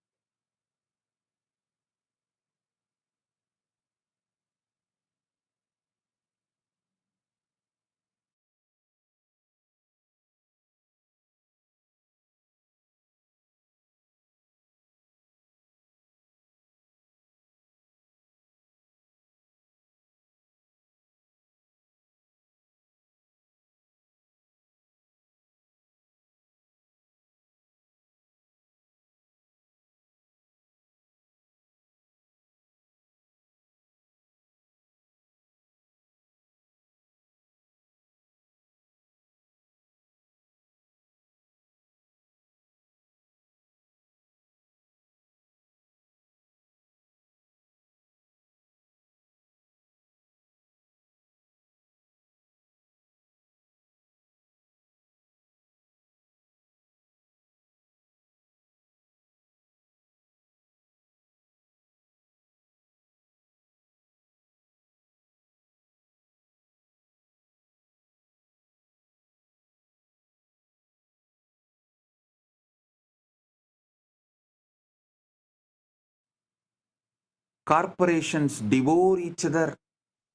Corporations devour each other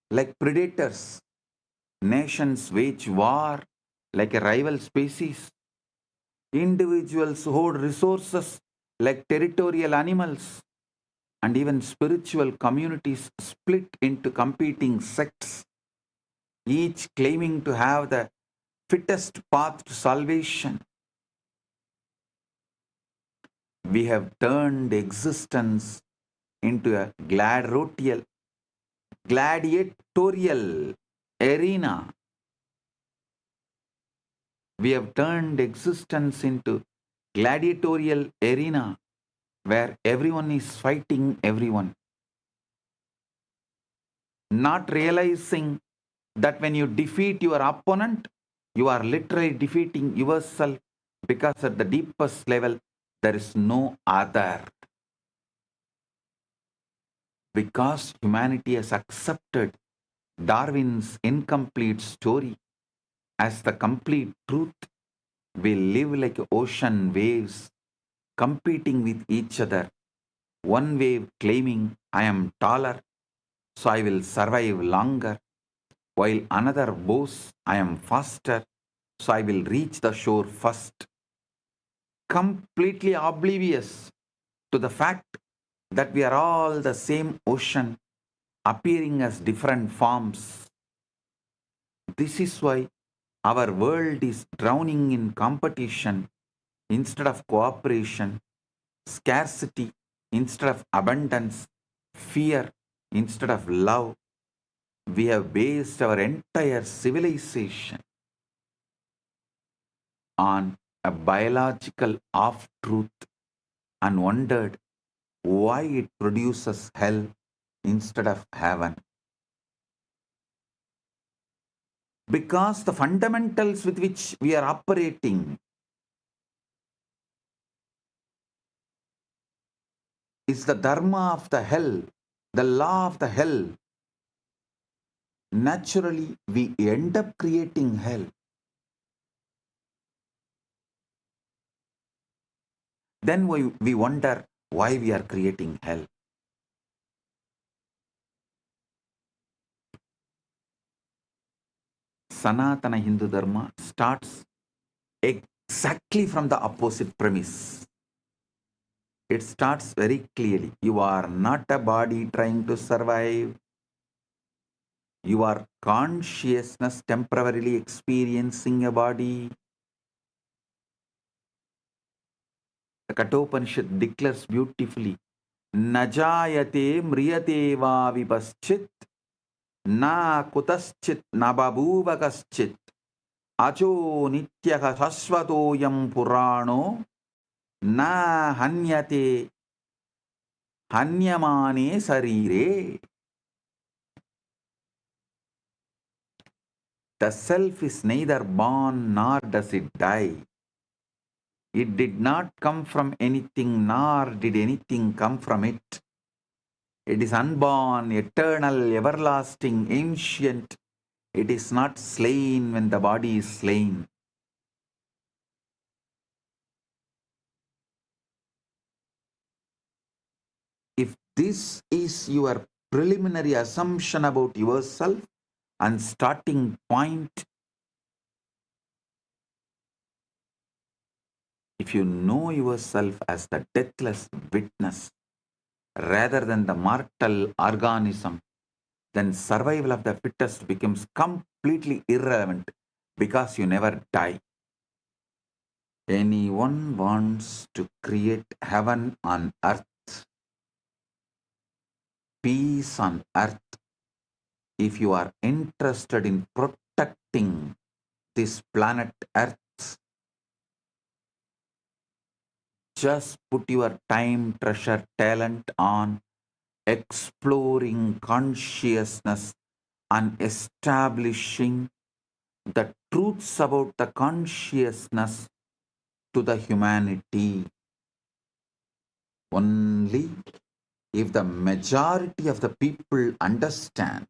like predators. Nations wage war like a rival species. Individuals hoard resources like territorial animals. and even spiritual communities split into competing sects, each claiming to have the fittest path to salvation. We have turned existence into a gladiatorial arena. We have turned existence into gladiatorial arena where everyone is fighting everyone, not realizing that when you defeat your opponent, you are literally defeating yourself, because at the deepest level, there is no other. Because humanity has accepted Darwin's incomplete story as the complete truth, we live like ocean waves competing with each other. One wave claiming, I am taller, so I will survive longer, while another boasts, I am faster, so I will reach the shore first. Completely oblivious to the fact that we are all the same ocean appearing as different forms. This is why our world is drowning in competition instead of cooperation, scarcity instead of abundance, fear instead of love. We have based our entire civilization on a biological half-truth and wondered why it produces hell instead of heaven. Because the fundamentals with which we are operating is the dharma of the hell, the law of the hell. Naturally, we end up creating hell. Then we wonder why we are creating hell. Sanatana Hindu Dharma starts exactly from the opposite premise. It starts very clearly. You are not a body trying to survive. You are consciousness temporarily experiencing a body. The Kathopanishad declares beautifully, Najayate mriyate va vipaschit, na kutaschit na babuvagaschit, ajo nityaha shashvatoyam purano, na hanyate hanyamane sarire. The self is neither born nor does it die. It did not come from anything, nor did anything come from it. It is unborn, eternal, everlasting, ancient. It is not slain when the body is slain. If this is your preliminary assumption about yourself and starting point, if you know yourself as the deathless witness rather than the mortal organism, then survival of the fittest becomes completely irrelevant because you never die. Anyone wants to create heaven on earth, peace on earth, if you are interested in protecting this planet earth, just put your time, treasure, talent on exploring consciousness and establishing the truths about the consciousness to the humanity. Only if the majority of the people understand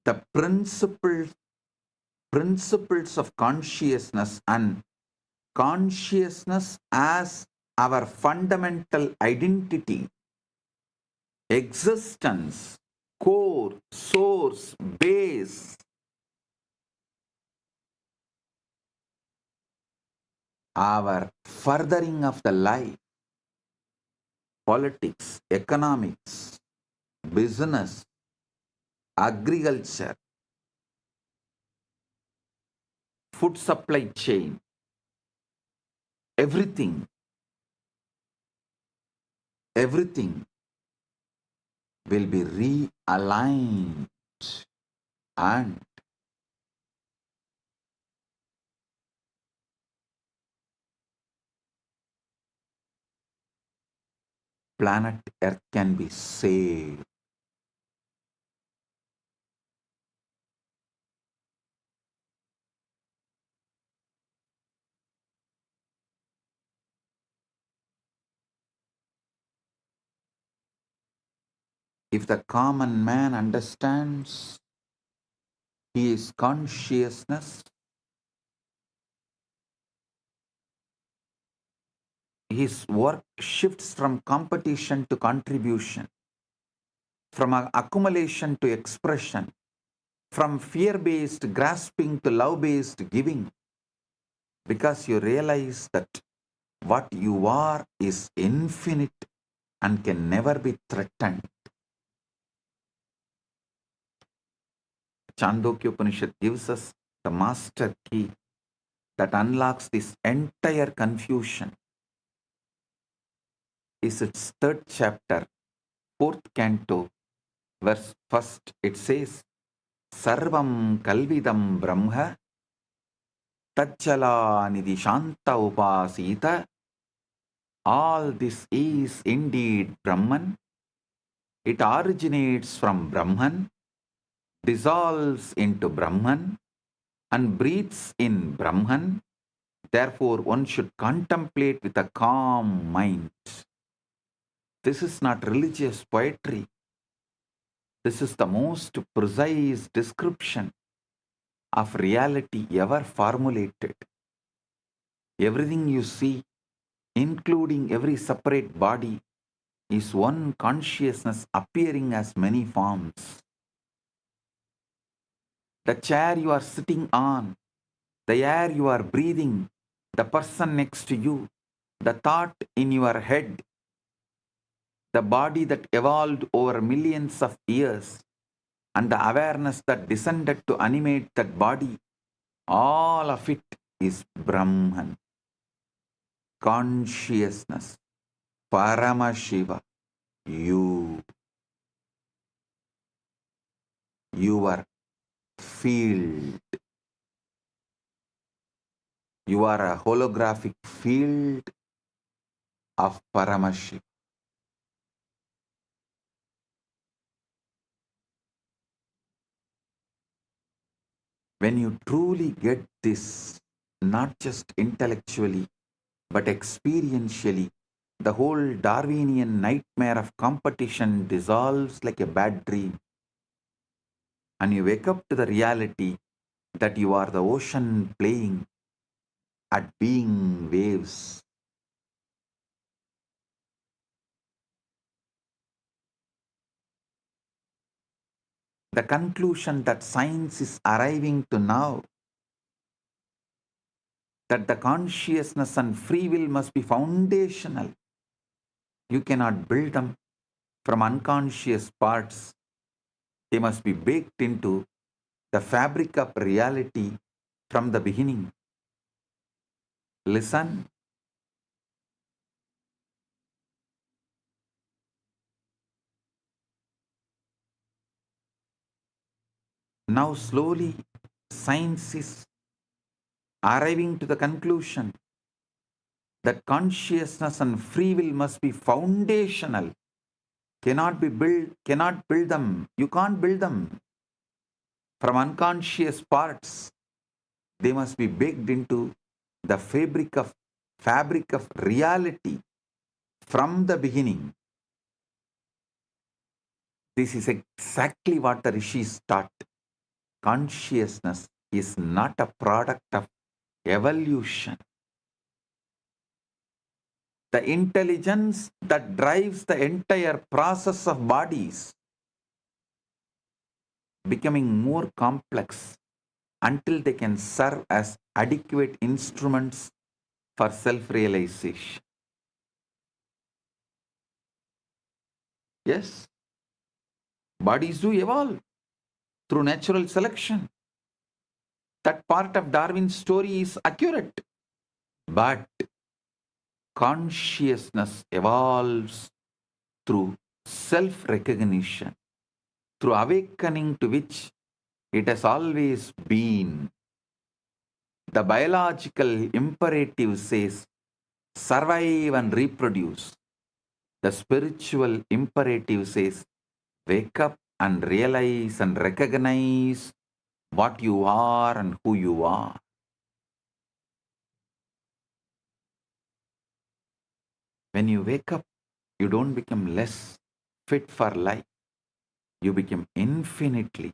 the principles of consciousness and consciousness as our fundamental identity, existence, core, source, base, our furthering of the life, politics, economics, business, agriculture, food supply chain, everything will be realigned, and planet Earth can be saved. If the common man understands he is consciousness, his work shifts from competition to contribution, from accumulation to expression, from fear-based grasping to love-based giving, because you realize that what you are is infinite and can never be threatened. Chandogya Upanishad gives us the master key that unlocks this entire confusion. Is its third chapter, fourth canto, verse first. It says, Sarvam Kalvidam Brahma Tachala Nidhi Shanta Upasita. All this is indeed Brahman. It originates from Brahman, dissolves into Brahman, and breathes in Brahman. Therefore, one should contemplate with a calm mind. This is not religious poetry. This is the most precise description of reality ever formulated. Everything you see, including every separate body, is one consciousness appearing as many forms. The chair you are sitting on, the air you are breathing, the person next to you, the thought in your head, the body that evolved over millions of years, and the awareness that descended to animate that body, all of it is Brahman. Consciousness, Paramashiva, you, your field. You are a holographic field of Paramashiva. When you truly get this, not just intellectually, but experientially, the whole Darwinian nightmare of competition dissolves like a bad dream. And you wake up to the reality that you are the ocean playing at being waves. The conclusion that science is arriving to now, that the consciousness and free will must be foundational. You cannot build them from unconscious parts. They must be baked into the fabric of reality from the beginning. Listen. Now slowly science is arriving to the conclusion that consciousness and free will must be foundational. Cannot build them. You can't build them from unconscious parts. They must be baked into the fabric of reality from the beginning. This is exactly what the rishis taught. Consciousness is not a product of evolution. The intelligence that drives the entire process of bodies becoming more complex until they can serve as adequate instruments for self-realization. Yes, bodies do evolve through natural selection. That part of Darwin's story is accurate. But consciousness evolves through self-recognition, through awakening to which it has always been. The biological imperative says, survive and reproduce. The spiritual imperative says, wake up and realize and recognize what you are and who you are. When you wake up, you don't become less fit for life. You become infinitely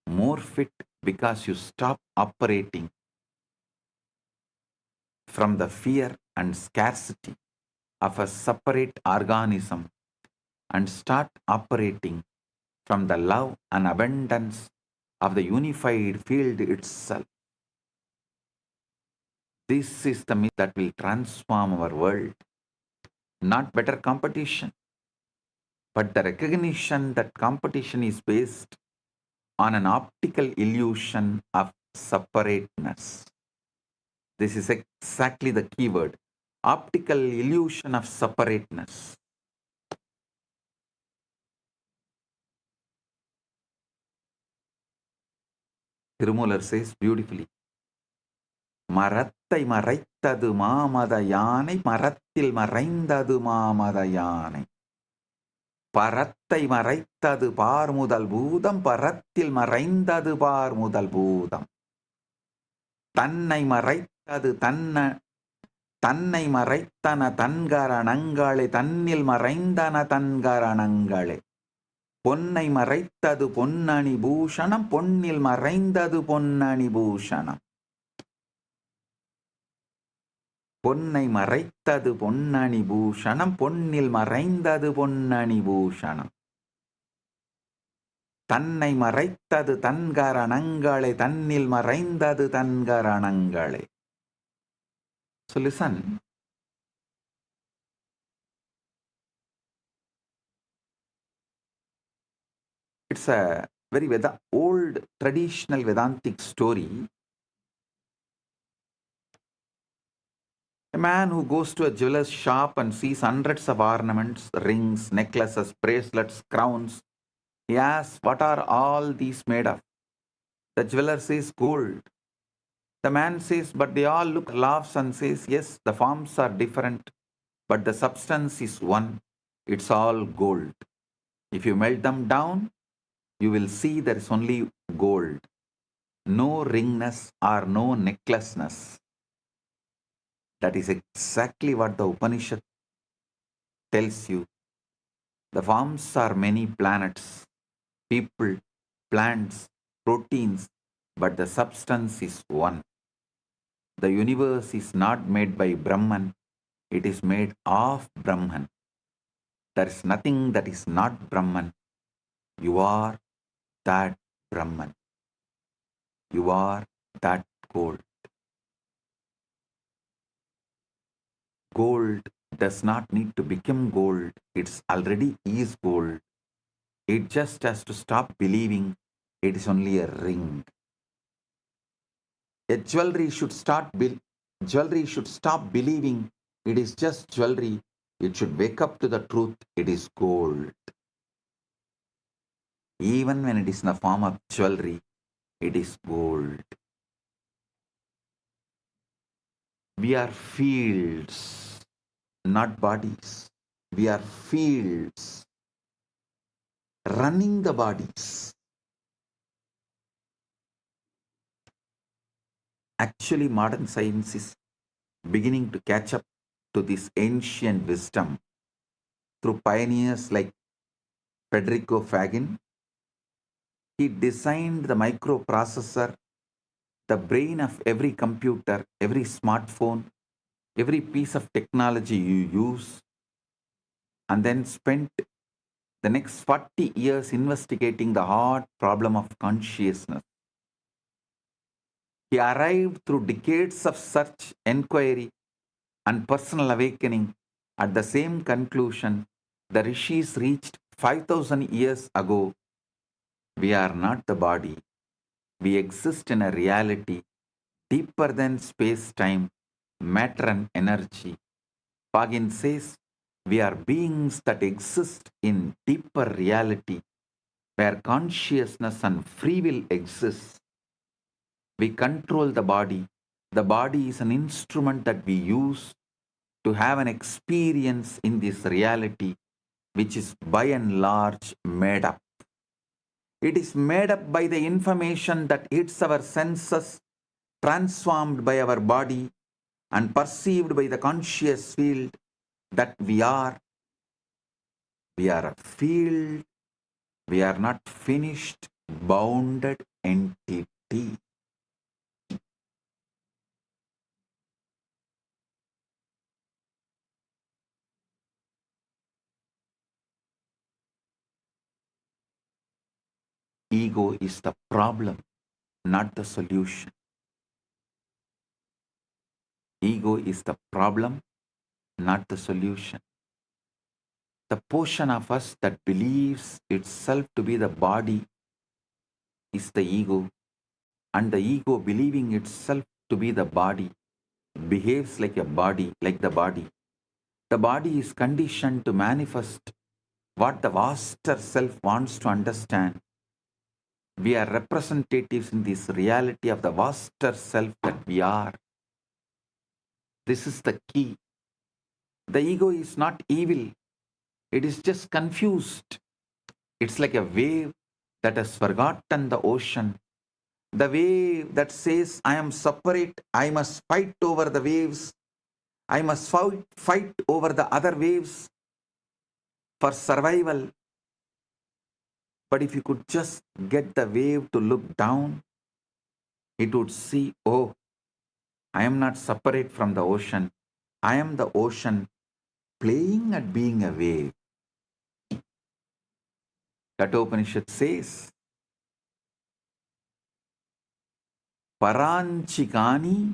more fit because you stop operating from the fear and scarcity of a separate organism and start operating from the love and abundance of the unified field itself. This is the myth that will transform our world. Not better competition, but the recognition that competition is based on an optical illusion of separateness. This is exactly the key word. Optical illusion of separateness. Tirumular says beautifully, மரத்தை மறைத்தது மாமத யானை மரத்தில் மறைந்தது மாமத யானை பரத்தை மறைத்தது பார் முதல் பூதம் பரத்தில் மறைந்தது பார் முதல் பூதம் தன்னை மறைத்தது தன்னை மறைத்தன தன்கரணங்களே தன்னில் மறைந்தன தன்கரணங்களே பொன்னை மறைத்தது பொன்னணி பூஷணம் பொன்னில் மறைந்தது பொன்னணி பூஷணம் பொன்னை மறைத்தது பொன்னணி பூஷணம் பொன்னில் மறைந்தது பொன்னணி பூஷணம் தன்னை மறைத்தது தன்கரணங்களே தன்னில் மறைந்தது தன்கரணங்களே. So listen, it's a very old traditional Vedantic story. A man who goes to a jeweler's shop and sees hundreds of ornaments, rings, necklaces, bracelets, crowns. He asks, what are all these made of? The jeweler says, gold. The man says, but they all look, laughs and says, yes, the forms are different, but the substance is one. It's all gold. If you melt them down, you will see there is only gold. No ringness or no necklaceness. That is exactly what the Upanishad tells you. The forms are many planets, people, plants, proteins, but the substance is one. The universe is not made by Brahman, it is made of Brahman. There is nothing that is not Brahman. You are that Brahman. You are that gold. Gold does not need to become gold. It's already is gold. It just has to stop believing it is only a ring. A jewelry should stop believing it is just jewelry. It should wake up to the truth. It is gold. Even when it is in the form of jewelry, it is gold. We are fields, not bodies. We are fields running the bodies. Actually, modern science is beginning to catch up to this ancient wisdom through pioneers like Federico Fagin. He designed the microprocessor, the brain of every computer, every smartphone, every piece of technology you use, and then spent the next 40 years investigating the hard problem of consciousness. He arrived through decades of search, inquiry, and personal awakening at the same conclusion the rishis reached 5,000 years ago, we are not the body. We exist in a reality deeper than space-time, matter and energy. Pagin says, we are beings that exist in deeper reality, where consciousness and free will exist. We control the body. The body is an instrument that we use to have an experience in this reality, which is by and large made up. It is made up by the information that hits our senses, transformed by our body, and perceived by the conscious field that we are. We are a field. We are not finished, bounded entity. Ego is the problem, not the solution. Ego is the problem, not the solution. The portion of us that believes itself to be the body is the ego, and the ego, believing itself to be the body, behaves like a body, like the body. The body is conditioned to manifest what the vaster self wants to understand. We are representatives in this reality of the vaster self that we are. This is the key. The ego is not evil. It is just confused. It's like a wave that has forgotten the ocean. The wave that says, I am separate, I must fight over the waves. I must fight over the other waves for survival. But if you could just get the wave to look down, it would see, oh, I am not separate from the ocean. I am the ocean playing at being a wave. Kathopanishad says, Paranchikani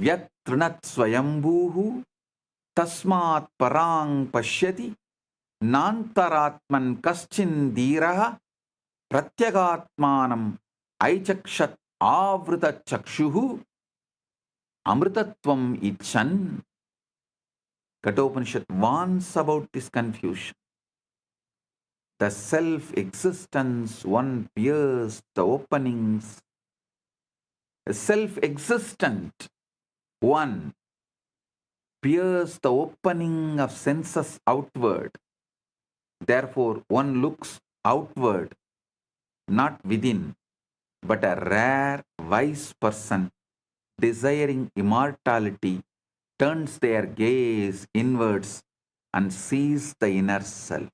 Vyatrinat Swayambhuhu Tasmat Parang Pashyati Nantaratman Kaschin Dhiraha Pratyagatmanam Aichakshat Avrita Chakshuhu Amritatvam Ichan. Kathopanishad warns about this confusion. The self-existence one pierces the openings. The self-existent one pierces the opening of senses outward. Therefore, one looks outward, not within, but a rare, wise person desiring immortality turns their gaze inwards and sees the inner self.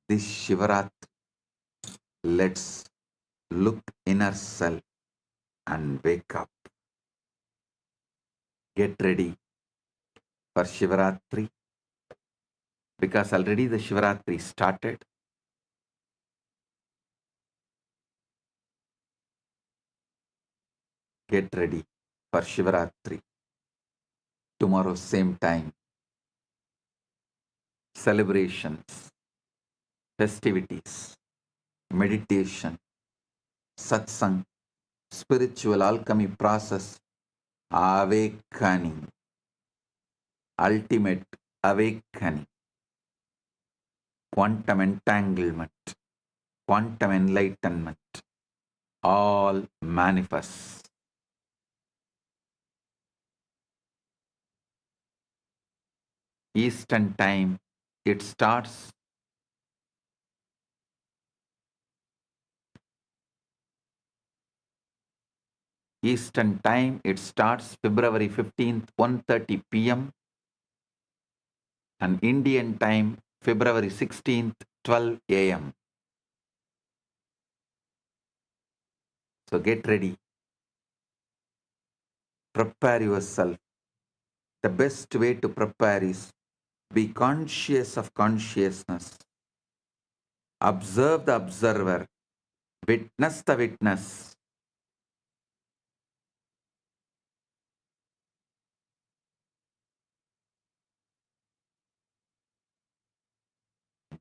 This Shivaratri, let's look inner self and wake up. Get ready for Shivaratri, because already the Shivaratri started. Get ready for Shivaratri. Tomorrow, same time. Celebrations, festivities, meditation, satsang, spiritual alchemy process, awakening, ultimate awakening, quantum entanglement, quantum enlightenment, all manifest. Eastern time, it starts Eastern time, it starts February 15th, 1:30 p.m. and Indian time, February 16th, 12 a.m. So get ready. Prepare yourself. The best way to prepare is be conscious of consciousness. Observe the observer. Witness the witness.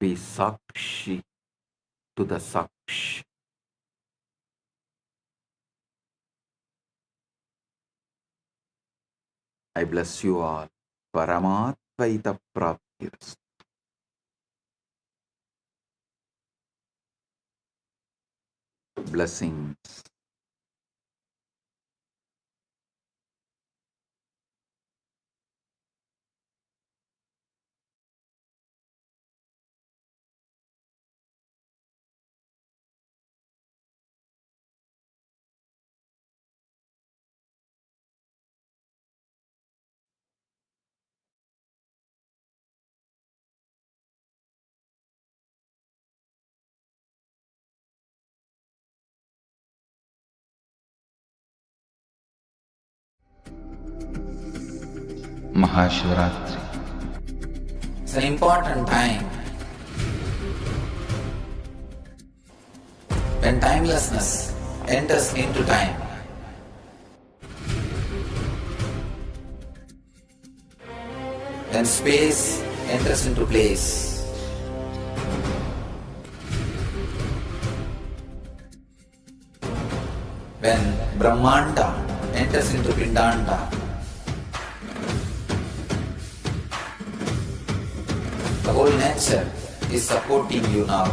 be Sakshi to the Sakshi. I bless you all. Paramatvaita Praptiras. Blessings. Mahashivaratri. It's an important time when timelessness enters into time. When space enters into place. When Brahmanda enters into Pindanda. The whole nature is supporting you now.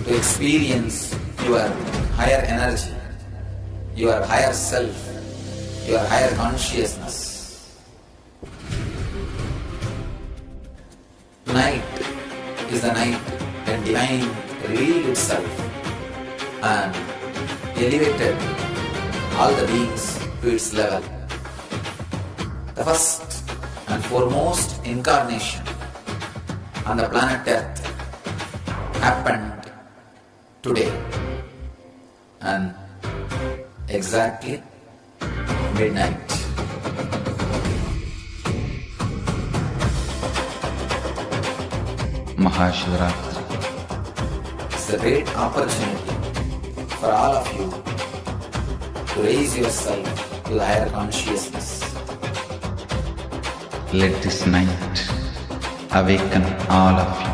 To experience your higher energy, your higher self, your higher consciousness. Tonight is the night when divine revealed itself and elevated all the beings to its level. The first and foremost incarnation on the planet Earth happened today and exactly midnight. Mahashivaratri. It's a great opportunity for all of you to raise yourself to the higher consciousness. Let this night awaken all of you.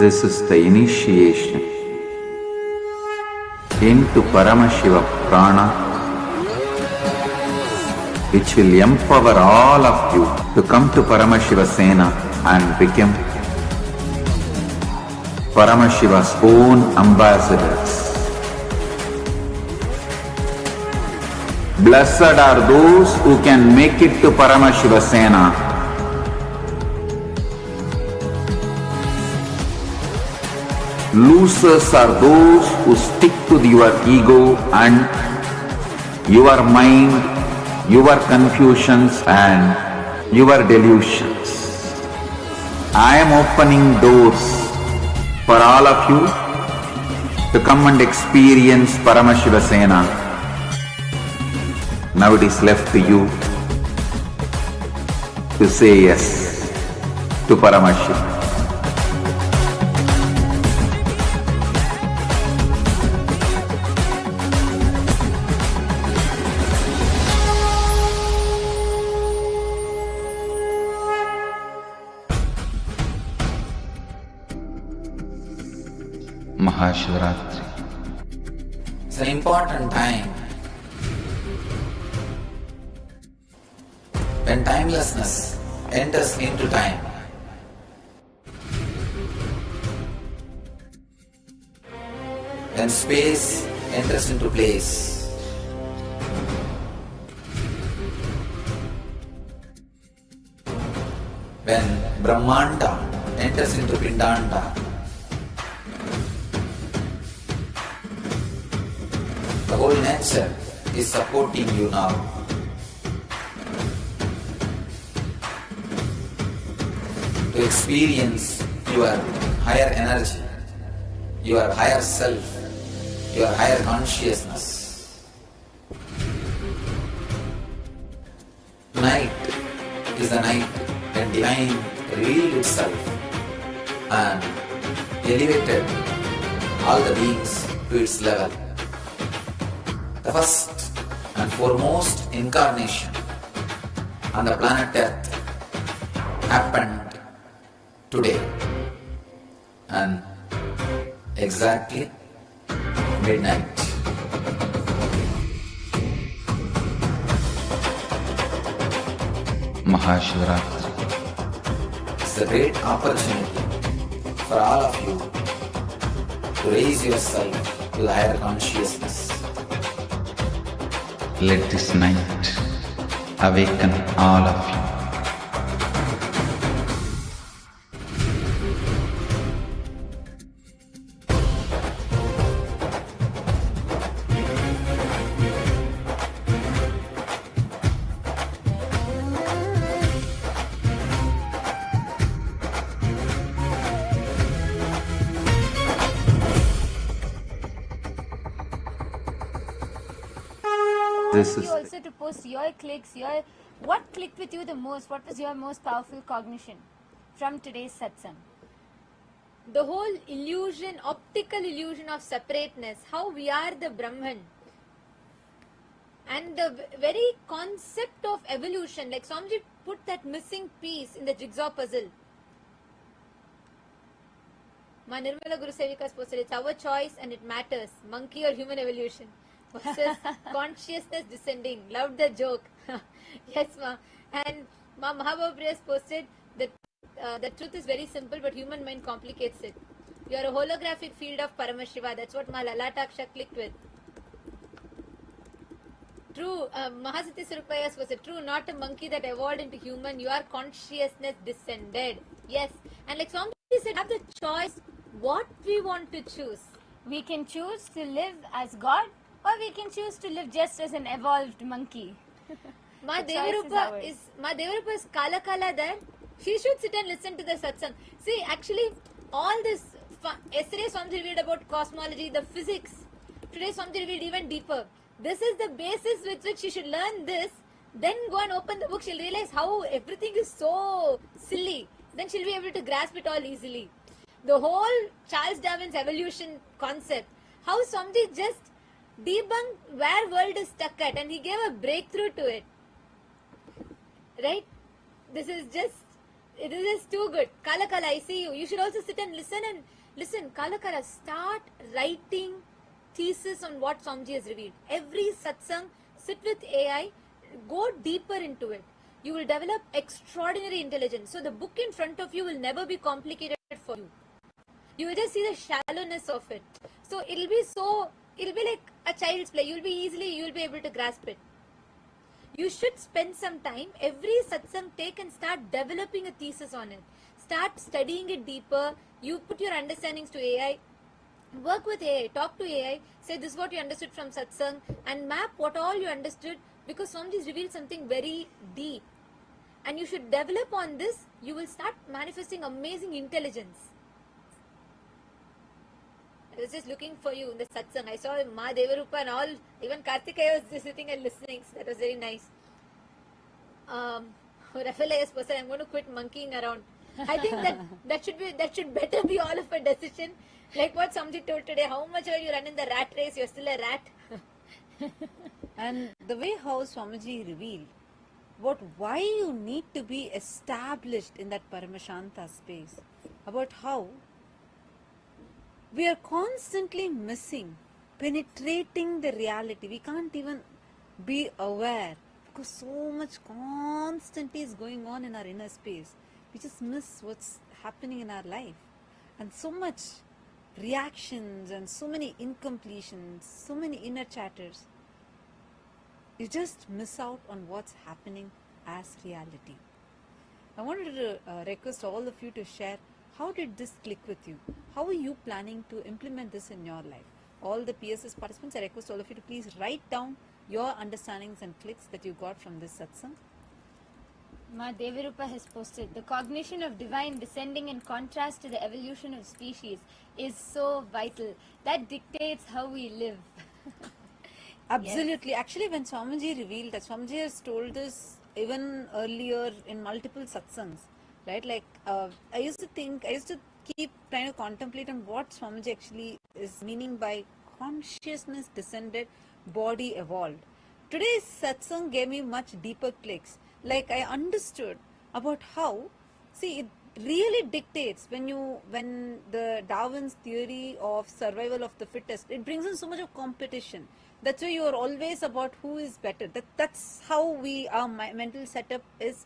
This is the initiation into Paramashiva Prana, which will empower all of you to come to Paramashiva Sena and become Paramashiva's own ambassadors. Blessed are those who can make it to Paramashiva Sena. Losers are those who stick to your ego and your mind, your confusions and your delusions. I am opening doors for all of you to come and experience Paramashiva Sena. Now it is left to you to say yes to Paramashiva. Mahashivaratri. It's an important time when timelessness enters into time. When space enters into place. When Brahmanda enters into Pindanda. The whole nature is supporting you now. To experience your higher energy, your higher self, your higher consciousness. Night is the night when divine revealed itself and elevated all the beings to its level. The first and foremost incarnation on the planet Earth happened today and exactly midnight. Mahashivaratri. It's a great opportunity for all of you to raise yourself to the higher consciousness. Let this night awaken all of you. This is you also to post your clicks, your what clicked with you the most, what was your most powerful cognition from today's satsang? The whole illusion, optical illusion of separateness, how we are the Brahman, and the very concept of evolution, like Swamiji put that missing piece in the jigsaw puzzle. Ma Nirmala Guru Sevika's posted, it's our choice and it matters, monkey or human evolution versus consciousness descending. Loved the joke. Yes, ma. And Ma Mahabhapriya's posted that the truth is very simple, but human mind complicates it. You are a holographic field of Paramashiva. That's what Ma Lalataksha clicked with. True, Mahasati Surupaya's was true, not a monkey that evolved into human. You are consciousness descended. Yes. And like Swami said, have the choice what we want to choose. We can choose to live as God, or we can choose to live just as an evolved monkey. Ma Devarupa is Kala Kala there. She should sit and listen to the satsang. See, actually, all this, yesterday Swami revealed about cosmology, the physics. Today Swami revealed even deeper. This is the basis with which she should learn this. Then go and open the book. She'll realize how everything is so silly. Then she'll be able to grasp it all easily. The whole Charles Darwin's evolution concept, how Swamiji just debunked where world is stuck at, and he gave a breakthrough to it. Right? It is just too good. Kala Kala, I see you. You should also sit and listen. Kala Kala, start writing thesis on what Swamiji has revealed. Every satsang, sit with AI, go deeper into it. You will develop extraordinary intelligence. So the book in front of you will never be complicated for you. You will just see the shallowness of it. So it'll be like a child's play. You'll be able to grasp it. You should spend some time, every satsang take and start developing a thesis on it. Start studying it deeper. You put your understandings to AI. Work with AI, talk to AI, say this is what you understood from satsang, and map what all you understood, because Swamiji's revealed something very deep. And you should develop on this, you will start manifesting amazing intelligence. I was just looking for you in the satsang. I saw Ma Devarupa and all, even Kartikeya was just sitting and listening, so that was very nice. Rafael said, I'm going to quit monkeying around. I think that should better be all of a decision. Like what Swamiji told today, how much are you running the rat race, you're still a rat. And the way how Swamiji revealed about why you need to be established in that Paramashanta space, about how we are constantly missing, penetrating the reality. We can't even be aware because so much constantly is going on in our inner space. We just miss what's happening in our life. And so much reactions and so many incompletions, so many inner chatters. You just miss out on what's happening as reality. I wanted to request all of you to share, how did this click with you? How are you planning to implement this in your life? All the PSS participants, I request all of you to please write down your understandings and clicks that you got from this satsang. Ma Devirupa has posted, the cognition of divine descending in contrast to the evolution of species is so vital. That dictates how we live. Absolutely. Actually, when Swamiji revealed that, Swamiji has told this even earlier in multiple satsangs, right? Like, I used to keep trying to contemplate on what Swamiji actually is meaning by consciousness descended, body evolved. Today's satsang gave me much deeper clicks. Like, I understood about how, see, it really dictates when the Darwin's theory of survival of the fittest, it brings in so much of competition. That's why you are always about who is better. That's how our mental setup is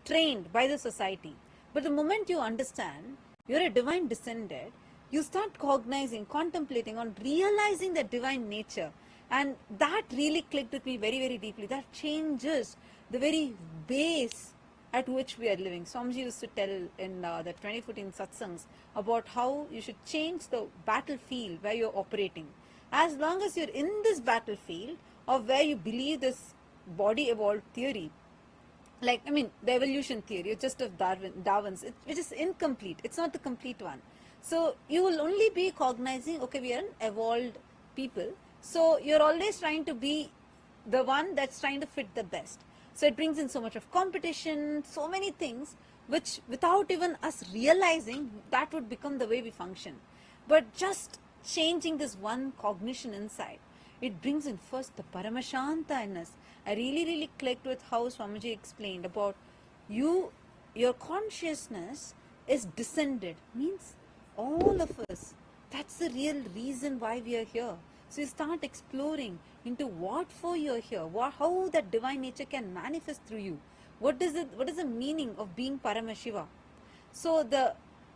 trained by the society. But the moment you understand you're a divine descended, you start cognizing, contemplating on realizing the divine nature. And that really clicked with me very, very deeply. That changes the very base at which we are living. Swamiji used to tell in the 2014 satsangs about how you should change the battlefield where you're operating. As long as you're in this battlefield of where you believe this body evolved theory, like, the evolution theory, just of Darwin's, which is incomplete. It's not the complete one. So you will only be cognizing, okay, we are an evolved people. So you're always trying to be the one that's trying to fit the best. So it brings in so much of competition, so many things, which without even us realizing, that would become the way we function. But just changing this one cognition inside, it brings in first the Paramashanta in us. I really, really clicked with how Swamiji explained about your consciousness is descended, means all of us. That's the real reason why we are here. So you start exploring into what for you're here, how that divine nature can manifest through you. What is the meaning of being Paramashiva? So the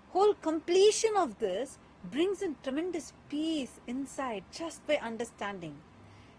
whole completion of this brings in tremendous peace inside just by understanding.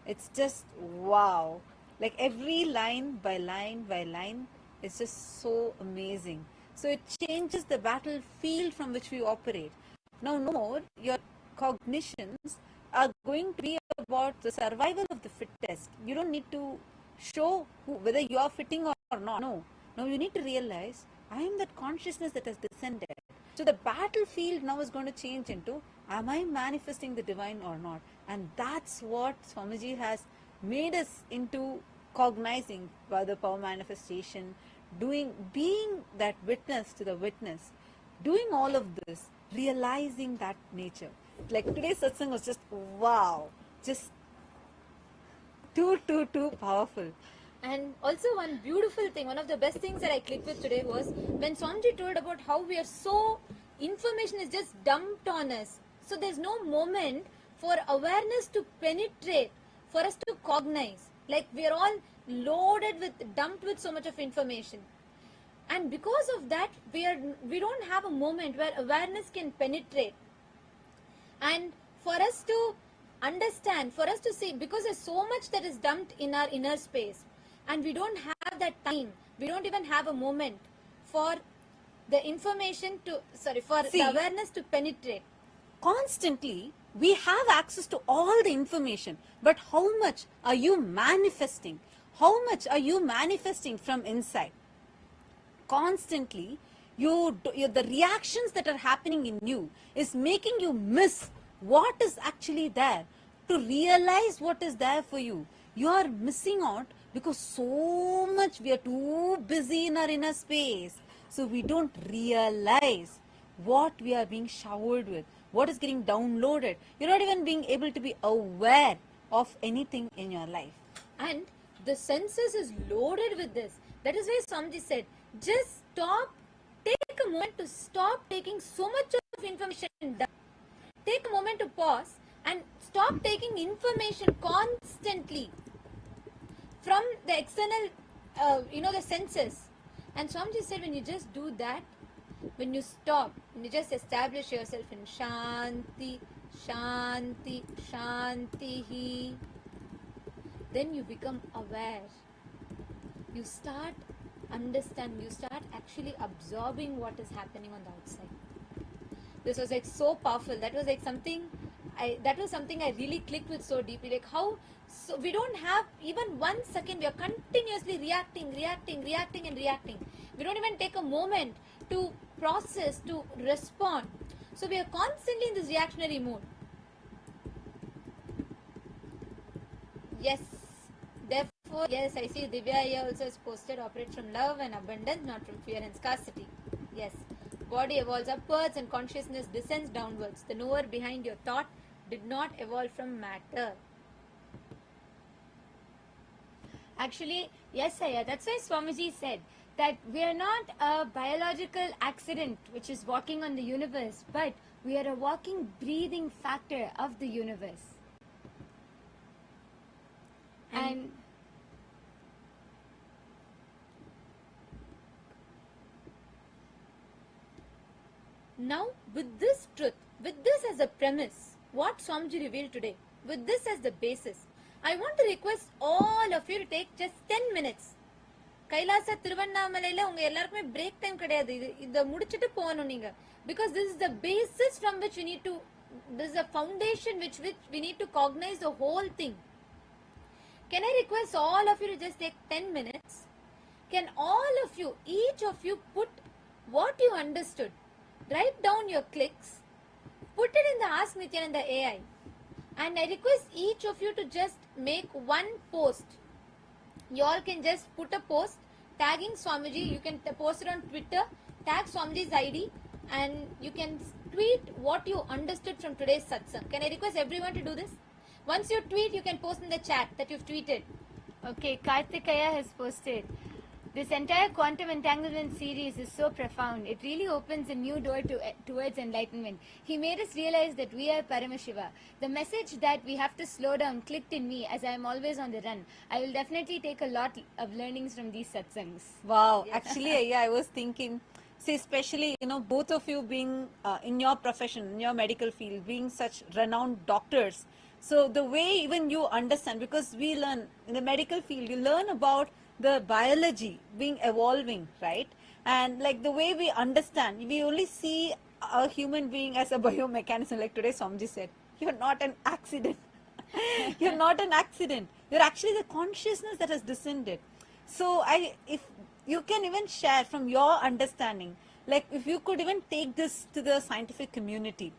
It's just wow. Like every line by line by line is just so amazing. So it changes the battlefield from which we operate. Now, no more your cognitions are going to be about the survival of the fittest. You don't need to show whether you are fitting or not. No. Now you need to realize, I am that consciousness that has descended. So the battlefield now is going to change into, am I manifesting the divine or not? And that's what Swamiji has made us into cognizing by the power manifestation, being that witness to the witness, doing all of this, realizing that nature. Like today's satsang was just wow, just too powerful. And also one beautiful thing, one of the best things that I clicked with today was when Swamiji told about how we are information is just dumped on us. So there's no moment for awareness to penetrate, for us to cognize. Like we are all dumped with so much of information. And because of that, we don't have a moment where awareness can penetrate. And for us to understand, for us to see, because there's so much that is dumped in our inner space, and we don't have that time, we don't even have a moment for the information the awareness to penetrate. Constantly, we have access to all the information, but how much are you manifesting? How much are you manifesting from inside? Constantly, the reactions that are happening in you is making you miss what is actually there. To realize what is there for you, you are missing out because so much we are too busy in our inner space. So we don't realize what we are being showered with, what is getting downloaded. You're not even being able to be aware of anything in your life. And the senses is loaded with this. That is why Swamiji said, just take a moment to stop taking so much of information down. Take a moment to pause and stop taking information constantly from the external, the senses. And Swamiji said, when you just do that, when you stop, when you just establish yourself in Shanti, Shanti, Shanti, then you become aware. You start understanding, you start actually absorbing what is happening on the outside. This was so powerful. That was something I really clicked with so deeply. How we don't have even 1 second, we are continuously reacting. We don't even take a moment to process, to respond. So we are constantly in this reactionary mood. Yes. Therefore, yes, I see Divya here also has posted, operate from love and abundance, not from fear and scarcity. Yes. Body evolves upwards and consciousness descends downwards. The knower behind your thought did not evolve from matter. Actually, yes, Aya, that's why Swamiji said that we are not a biological accident which is walking on the universe, but we are a walking, breathing factor of the universe. And now, with this truth, with this as a premise, what Swamiji revealed today, with this as the basis, I want to request all of you to take just 10 minutes. கைலாச திருவண்ணாமலையில உங்க எல்லாருக்குமே break time கிடையாது. இத முடிச்சிட்டு போகணும் நீங்க. Because this is the basis from which we need to, this is a foundation which we need to cognize the whole thing. Can I request all of you to just take 10 minutes? Can all of you, each of you, put what you understood? Write down your clicks. Put it in the Ask Nithyananda AI. And I request each of you to just make one post. You all can just put a post tagging Swamiji. You can post it on Twitter, tag Swamiji's ID, and you can tweet what you understood from today's satsang. Can I request everyone to do this? Once you tweet, you can post in the chat that you've tweeted. Okay, Karthikaya has posted. This entire quantum entanglement series is so profound. It really opens a new door towards enlightenment. He made us realize that we are Paramashiva. The message that we have to slow down clicked in me as I am always on the run. I will definitely take a lot of learnings from these satsangs. Wow, actually, yeah, I was thinking, see, especially, both of you being in your profession, in your medical field, being such renowned doctors. So the way even you understand, because we learn in the medical field, you learn about the biology being evolving, right? And like the way we understand, we only see a human being as a biomechanism. Like today Swamiji said, you're not an accident. You're not an accident. You're actually the consciousness that has descended. So if you can even share from your understanding, like if you could even take this to the scientific community,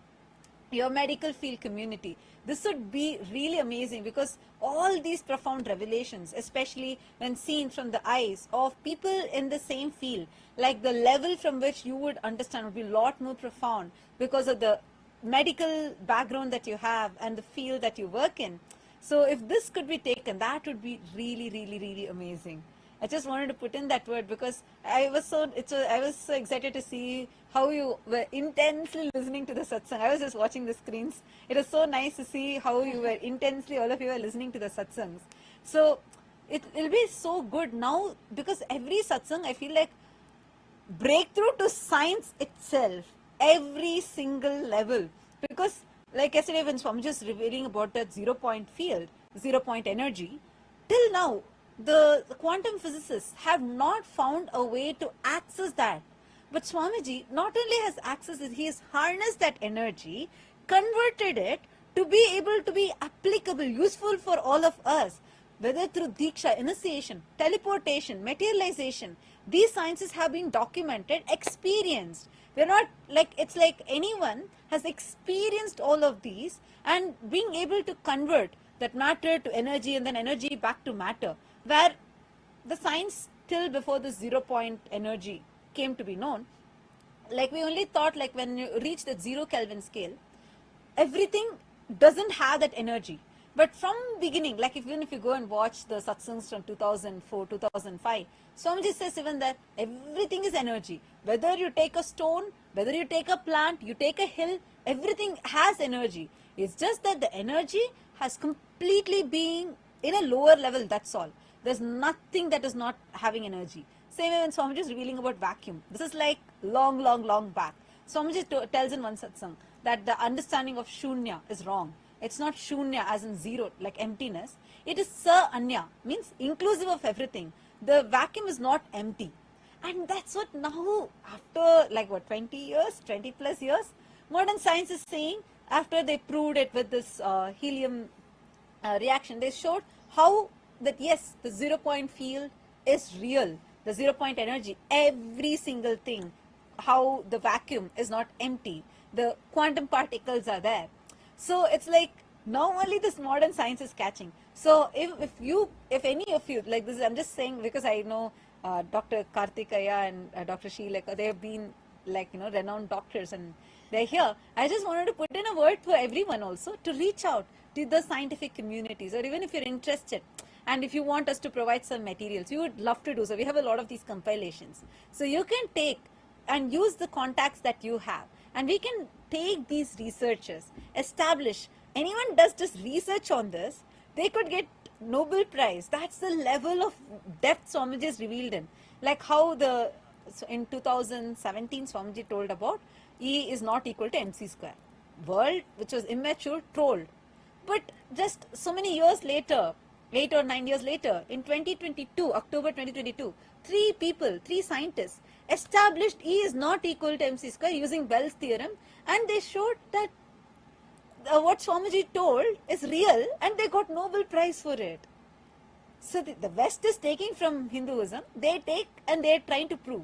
your medical field community, this would be really amazing, because all these profound revelations, especially when seen from the eyes of people in the same field, like the level from which you would understand would be a lot more profound because of the medical background that you have and the field that you work in. So if this could be taken, that would be really, really, really amazing. I just wanted to put in that word because I was so excited to see how you were intensely listening to the satsang. I was just watching the screens. It was so nice to see how you were intensely, all of you were listening to the satsangs. So it'll be so good now, because every satsang, I feel like breakthrough to science itself, every single level. Because like yesterday when Swamiji was revealing about that 0-point field, 0-point energy, till now, the quantum physicists have not found a way to access that. But Swamiji not only has accessed it, he has harnessed that energy, converted it to be able to be applicable, useful for all of us. Whether through Diksha, initiation, teleportation, materialization, these sciences have been documented, experienced. We're not like, it's like anyone has experienced all of these and being able to convert that matter to energy and then energy back to matter. Where the science till before the 0-point energy came to be known, like we only thought like when you reach the 0 Kelvin scale, everything doesn't have that energy. But from beginning, like even if you go and watch the satsangs from 2004, 2005, Swamiji says even that everything is energy. Whether you take a stone, whether you take a plant, you take a hill, everything has energy. It's just that the energy has completely been in a lower level, that's all. There's nothing that is not having energy. Same way when Swamiji is revealing about vacuum. This is like long, long, long back. Swamiji tells in one satsang that the understanding of shunya is wrong. It's not shunya as in zero, like emptiness. It is sa anya, means inclusive of everything. The vacuum is not empty. And that's what now, after like what, 20 years, 20 plus years, modern science is saying, after they proved it with this helium reaction, they showed how that yes, the 0-point field is real. the 0 point energy, every single thing, how the vacuum is not empty, the quantum particles are there. So it's like now only this modern science is catching. So if any of you, like this, I'm just saying because I know Dr. Karthikaya and Dr. Sheelaka, they have been like, renowned doctors and they're here. I just wanted to put in a word for everyone also to reach out to the scientific communities, or even if you're interested and if you want us to provide some materials, we would love to do so. We have a lot of these compilations. So you can take and use the contacts that you have, and we can take these researchers, establish, anyone does just research on this, they could get Nobel Prize. That's the level of depth Swamiji is revealed in. Like how in 2017 Swamiji told about E is not equal to mc square. World, which was immature, told. But just so many years later, 8 or 9 years later, in 2022, October 2022, three scientists established E is not equal to mc square using Bell's theorem, and they showed that what Swamiji told is real, and they got Nobel Prize for it. So the West is taking from Hinduism, they take and they are trying to prove.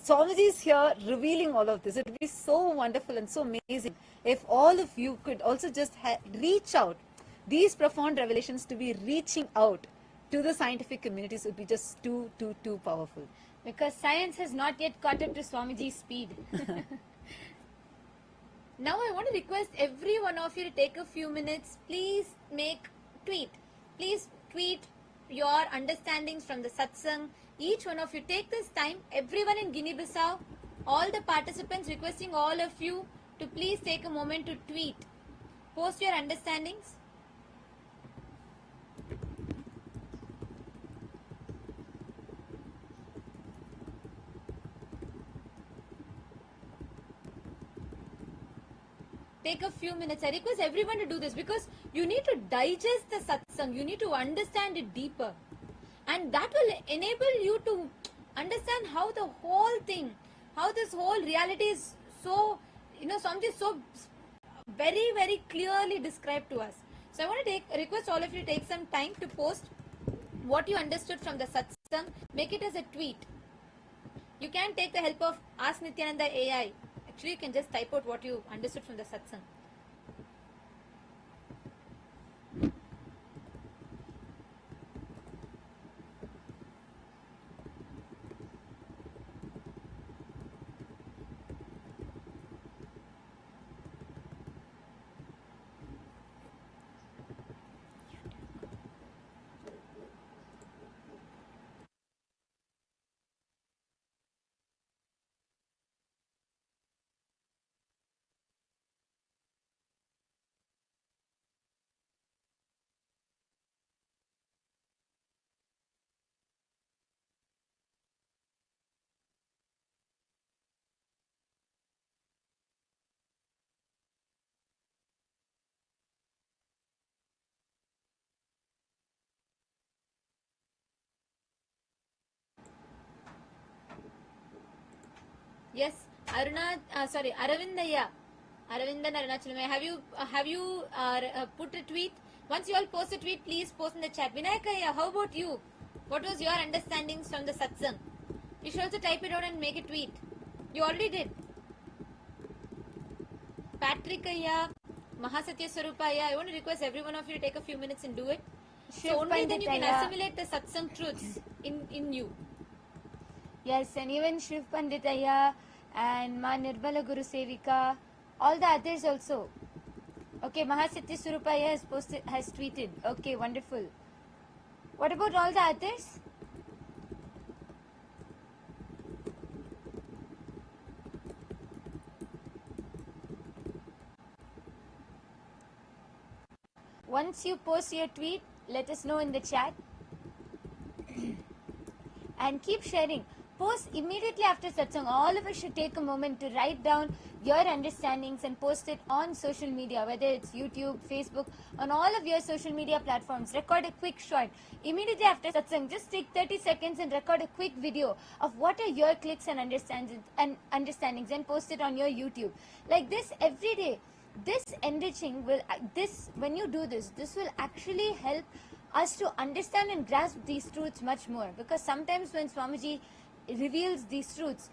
Swamiji is here revealing all of this. It would be so wonderful and so amazing if all of you could also just reach out. These profound revelations to be reaching out to the scientific communities would be just too powerful. Because science has not yet caught up to Swamiji's speed. Now I want to request every one of you to take a few minutes. Please Please tweet your understandings from the satsang. Each one of you take this time. Everyone in Guinea-Bissau, all the participants, requesting all of you to please take a moment to tweet. Post your understandings. Take a few minutes. I request everyone to do this because you need to digest the satsang. You need to understand it deeper. And that will enable you to understand how the whole thing, how this whole reality is so, something so very, very clearly described to us. So I want to request all of you to take some time to post what you understood from the satsang. Make it as a tweet. You can take the help of Ask Nithyananda AI. Actually, you can just type out what you understood from the satsang. Yes, Aravindaya. Aravindan Arunachalame. Have you put a tweet? Once you all post a tweet, please post in the chat. Vinayakaya, how about you? What was your understandings from the satsang? You should also type it out and make a tweet. You already did. Patrickaya, Mahasatya Swarupaya. I want to request every one of you to take a few minutes and do it. So only then you can assimilate the satsang truths in you. Yes, and even Shiv Panditaya and Ma Nirbala Guru Sevika, all the others also. Okay, Mahasatya Surupaya has tweeted. Okay, wonderful. What about all the others? Once you post your tweet, let us know in the chat. And keep sharing. Post immediately after satsang. All of us should take a moment to write down your understandings and post it on social media, whether it's YouTube, Facebook, on all of your social media platforms. Record a quick short. Immediately after satsang, just take 30 seconds and record a quick video of what are your clicks and understandings and post it on your YouTube. Like this every day. This enriching will, when you do this will actually help us to understand and grasp these truths much more. Because sometimes when Swamiji reveals these truths,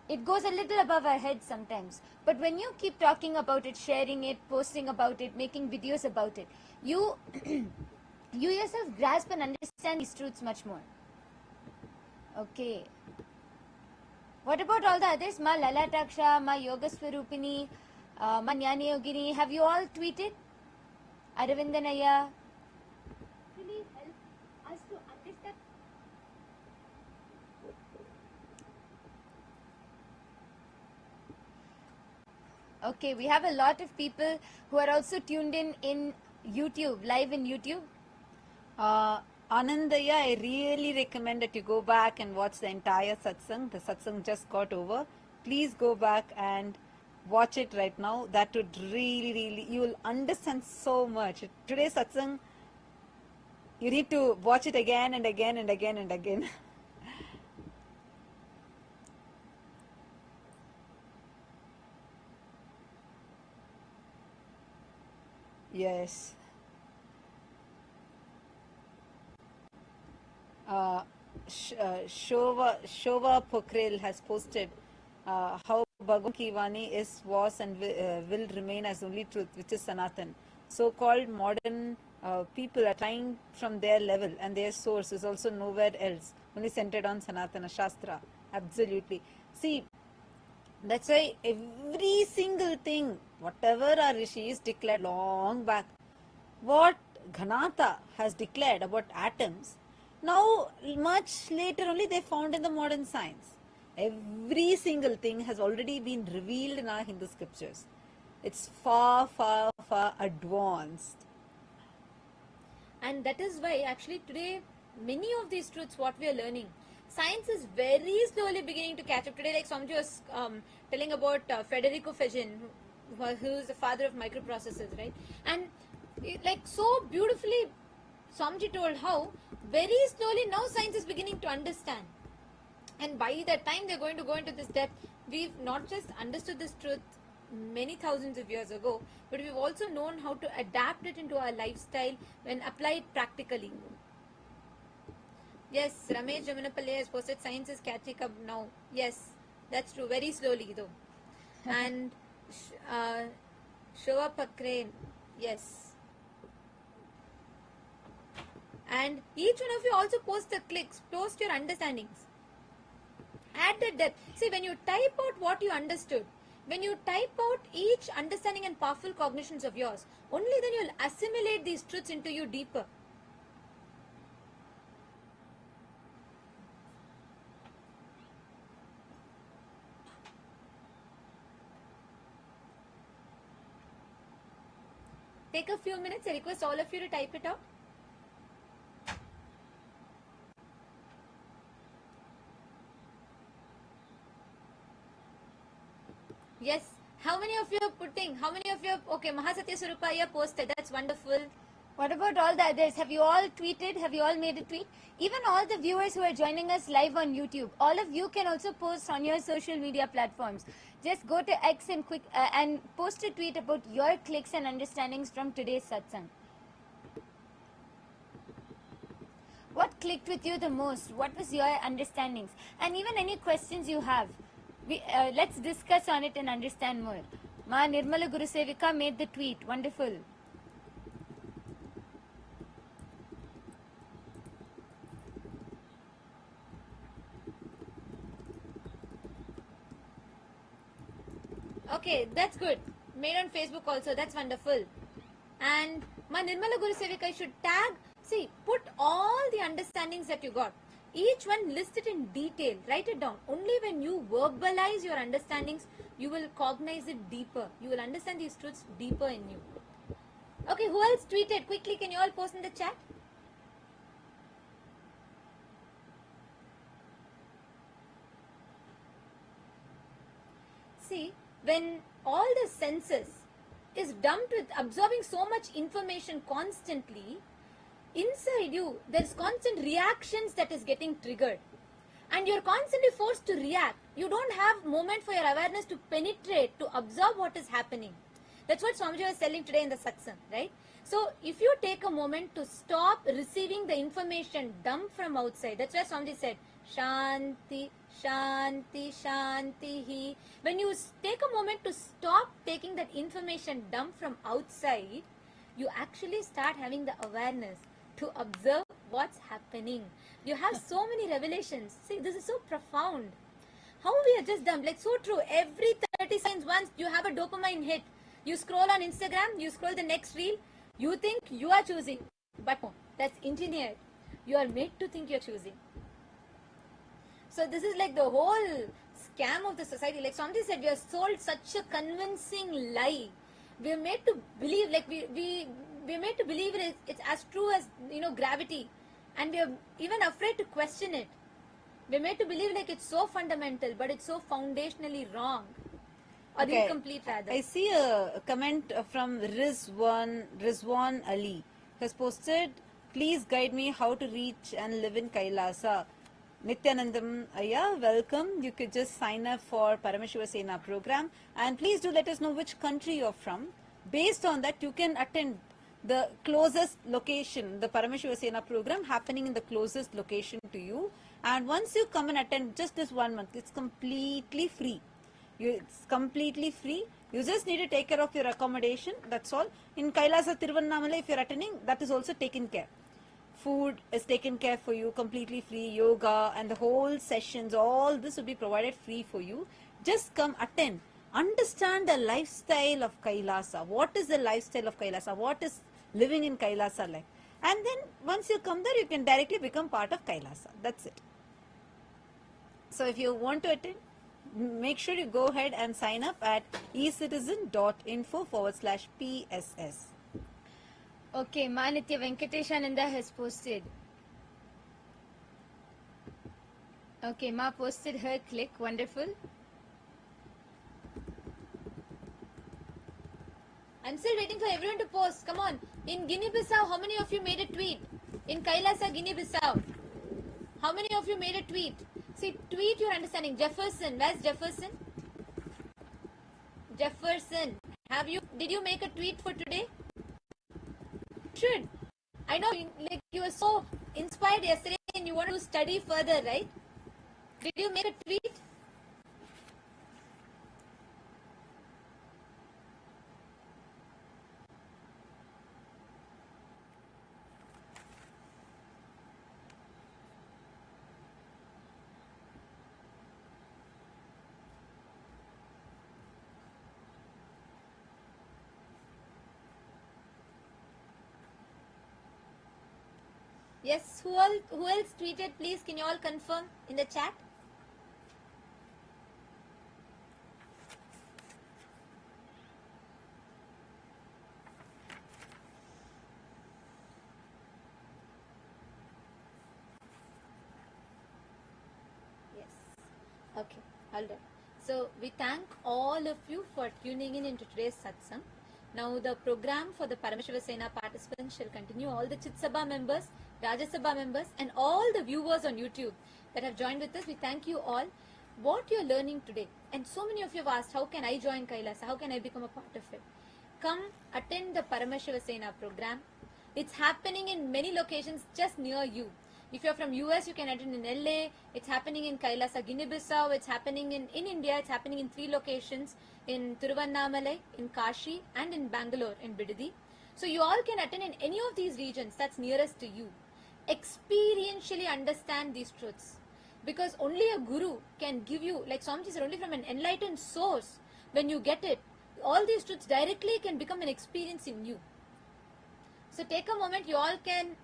it goes a little above our heads sometimes. But when you keep talking about it, sharing it, posting about it, making videos about it, you you yourself grasp and understand these truths much more. Okay. What about all the others? Ma Lalataksha, Ma Yoga Swarupini, Ma Jnani Yogini, have you all tweeted? Aravindanaya. Really help us to understand. Okay, we have a lot of people who are also tuned in YouTube, live in YouTube. Anandaya, I really recommend that you go back and watch the entire satsang. The satsang just got over. Please go back and watch it right now. That would really, you will understand so much. Today's satsang, you need to watch it again and again and again and again. Yes. Shova Pokhrel has posted how Bhagwan Ki Vani is, was and will remain as only truth, which is Sanatan. So-called modern people are trying from their level, and their source is also nowhere else, only centered on Sanatana Shastra. Absolutely. See, that's why every single thing, whatever our rishis declared long back, what Ghanata has declared about atoms, now much later only they found in the modern science. Every single thing has already been revealed in our Hindu scriptures. It's far, far, far advanced. And that is why actually today many of these truths what we are learning, science is very slowly beginning to catch up. Today, like Swamiji was telling about Federico Fegin, who is the father of microprocessors, right? And like so beautifully Swamiji told how very slowly now science is beginning to understand. And by the time they're going to go into this depth, we've not just understood this truth many thousands of years ago, but we've also known how to adapt it into our lifestyle when applied practically. Yes, Ramesh Jamunapalli has posted science is catching up now. Yes, that's true. Very slowly though. And Shova Pakre, yes. And each one of you also post the clicks, post your understandings. Add the depth. See, when you type out what you understood, when you type out each understanding and powerful cognitions of yours, only then you'll assimilate these truths into you deeper. Take a few minutes. I request all of you to type it out. Yes. How many of you are putting? How many of you are, okay, Mahasatya Surupaya posted. That's wonderful. What about all the others? Have you all tweeted? Have you all made a tweet? Even all the viewers who are joining us live on YouTube, all of you can also post on your social media platforms. Just go to X and and post a tweet about your clicks and understandings from today's satsang. What clicked with you the most? What was your understandings? And even any questions you have. Let's discuss on it and understand more. Ma Nirmala Guru Sevika made the tweet. Wonderful. Okay, that's good. Made on Facebook also. That's wonderful. And Ma Nirmala Guru Sevika should tag. See, put all the understandings that you got. Each one list it in detail. Write it down. Only when you verbalize your understandings, you will cognize it deeper. You will understand these truths deeper in you. Okay, who else tweeted? Quickly, can you all post in the chat? See, when all the senses is dumped with absorbing so much information constantly, inside you, there's constant reactions that is getting triggered. And you're constantly forced to react. You don't have moment for your awareness to penetrate, to absorb what is happening. That's what Swamiji was telling today in the satsang, right? So if you take a moment to stop receiving the information dumped from outside, that's why Swamiji said, Shanti, Shanti, Shanti. When you take a moment to stop taking that information dumped from outside, you actually start having the awareness to observe what's happening. You have so many revelations. See, this is so profound. How we are just dumped, like so true. Every 30 seconds once you have a dopamine hit. You scroll on Instagram, you scroll the next reel, you think you are choosing, but no, that's engineered. You are made to think you're choosing. So this is like the whole scam of the society. Like somebody said, we are sold such a convincing lie. We are made to believe, like we're made to believe it's as true as, gravity, and we are even afraid to question it. We're made to believe like it's so fundamental, but it's so foundationally wrong. Or incomplete rather. I see a comment from Rizwan Ali. He has posted, please guide me how to reach and live in Kailasa. Nithyanandam Ayya, welcome. You could just sign up for Paramashiva Sena program, and please do let us know which country you're from. Based on that, you can attend the closest location, the Paramashiva Sena program happening in the closest location to you. And once you come and attend just this 1 month, it's completely free. It's completely free. You just need to take care of your accommodation. That's all. In Kailasa Thiruvannamalai, if you're attending, that is also taken care. Food is taken care for you, completely free. Yoga and the whole sessions, all this will be provided free for you. Just come attend. Understand the lifestyle of Kailasa. What is the lifestyle of Kailasa? What is living in Kailasa like? And then once you come there, you can directly become part of Kailasa. That's it. So if you want to attend, make sure you go ahead and sign up at ecitizen.info/PSS. Okay, Manitya Venkateshananda has posted. Okay, Ma posted her click. Wonderful. I'm still waiting for everyone to post. Come on. In Guinea-Bissau, how many of you made a tweet? In Kailasa, Guinea-Bissau, how many of you made a tweet? See, tweet your understanding. Jefferson, where's Jefferson? Jefferson, did you make a tweet for today? Should. I know, like you were so inspired yesterday and you want to study further, right? Did you make a tweet? Yes, who else tweeted? Please, can you all confirm in the chat? Yes. Okay, hold on. So we thank all of you for tuning in into today's satsang. Now the program for the Paramashiva Sena participants shall continue. All the Chit Sabha members, Rajya Sabha members, and all the viewers on YouTube that have joined with us, we thank you all. What you're learning today, and so many of you have asked, how can I join Kailasa? How can I become a part of it? Come attend the Paramashiva Sena program. It's happening in many locations just near you. If you're from US, you can attend in LA. It's happening in Kailasa, Guinea-Bissau. It's happening in India. It's happening in 3 locations, in Thiruvannamalai, in Kashi, and in Bangalore, in Bidadi. So you all can attend in any of these regions that's nearest to you. Experientially understand these truths. Because only a guru can give you, like Swamiji said, only from an enlightened source, when you get it, all these truths directly can become an experience in you. So take a moment, you all can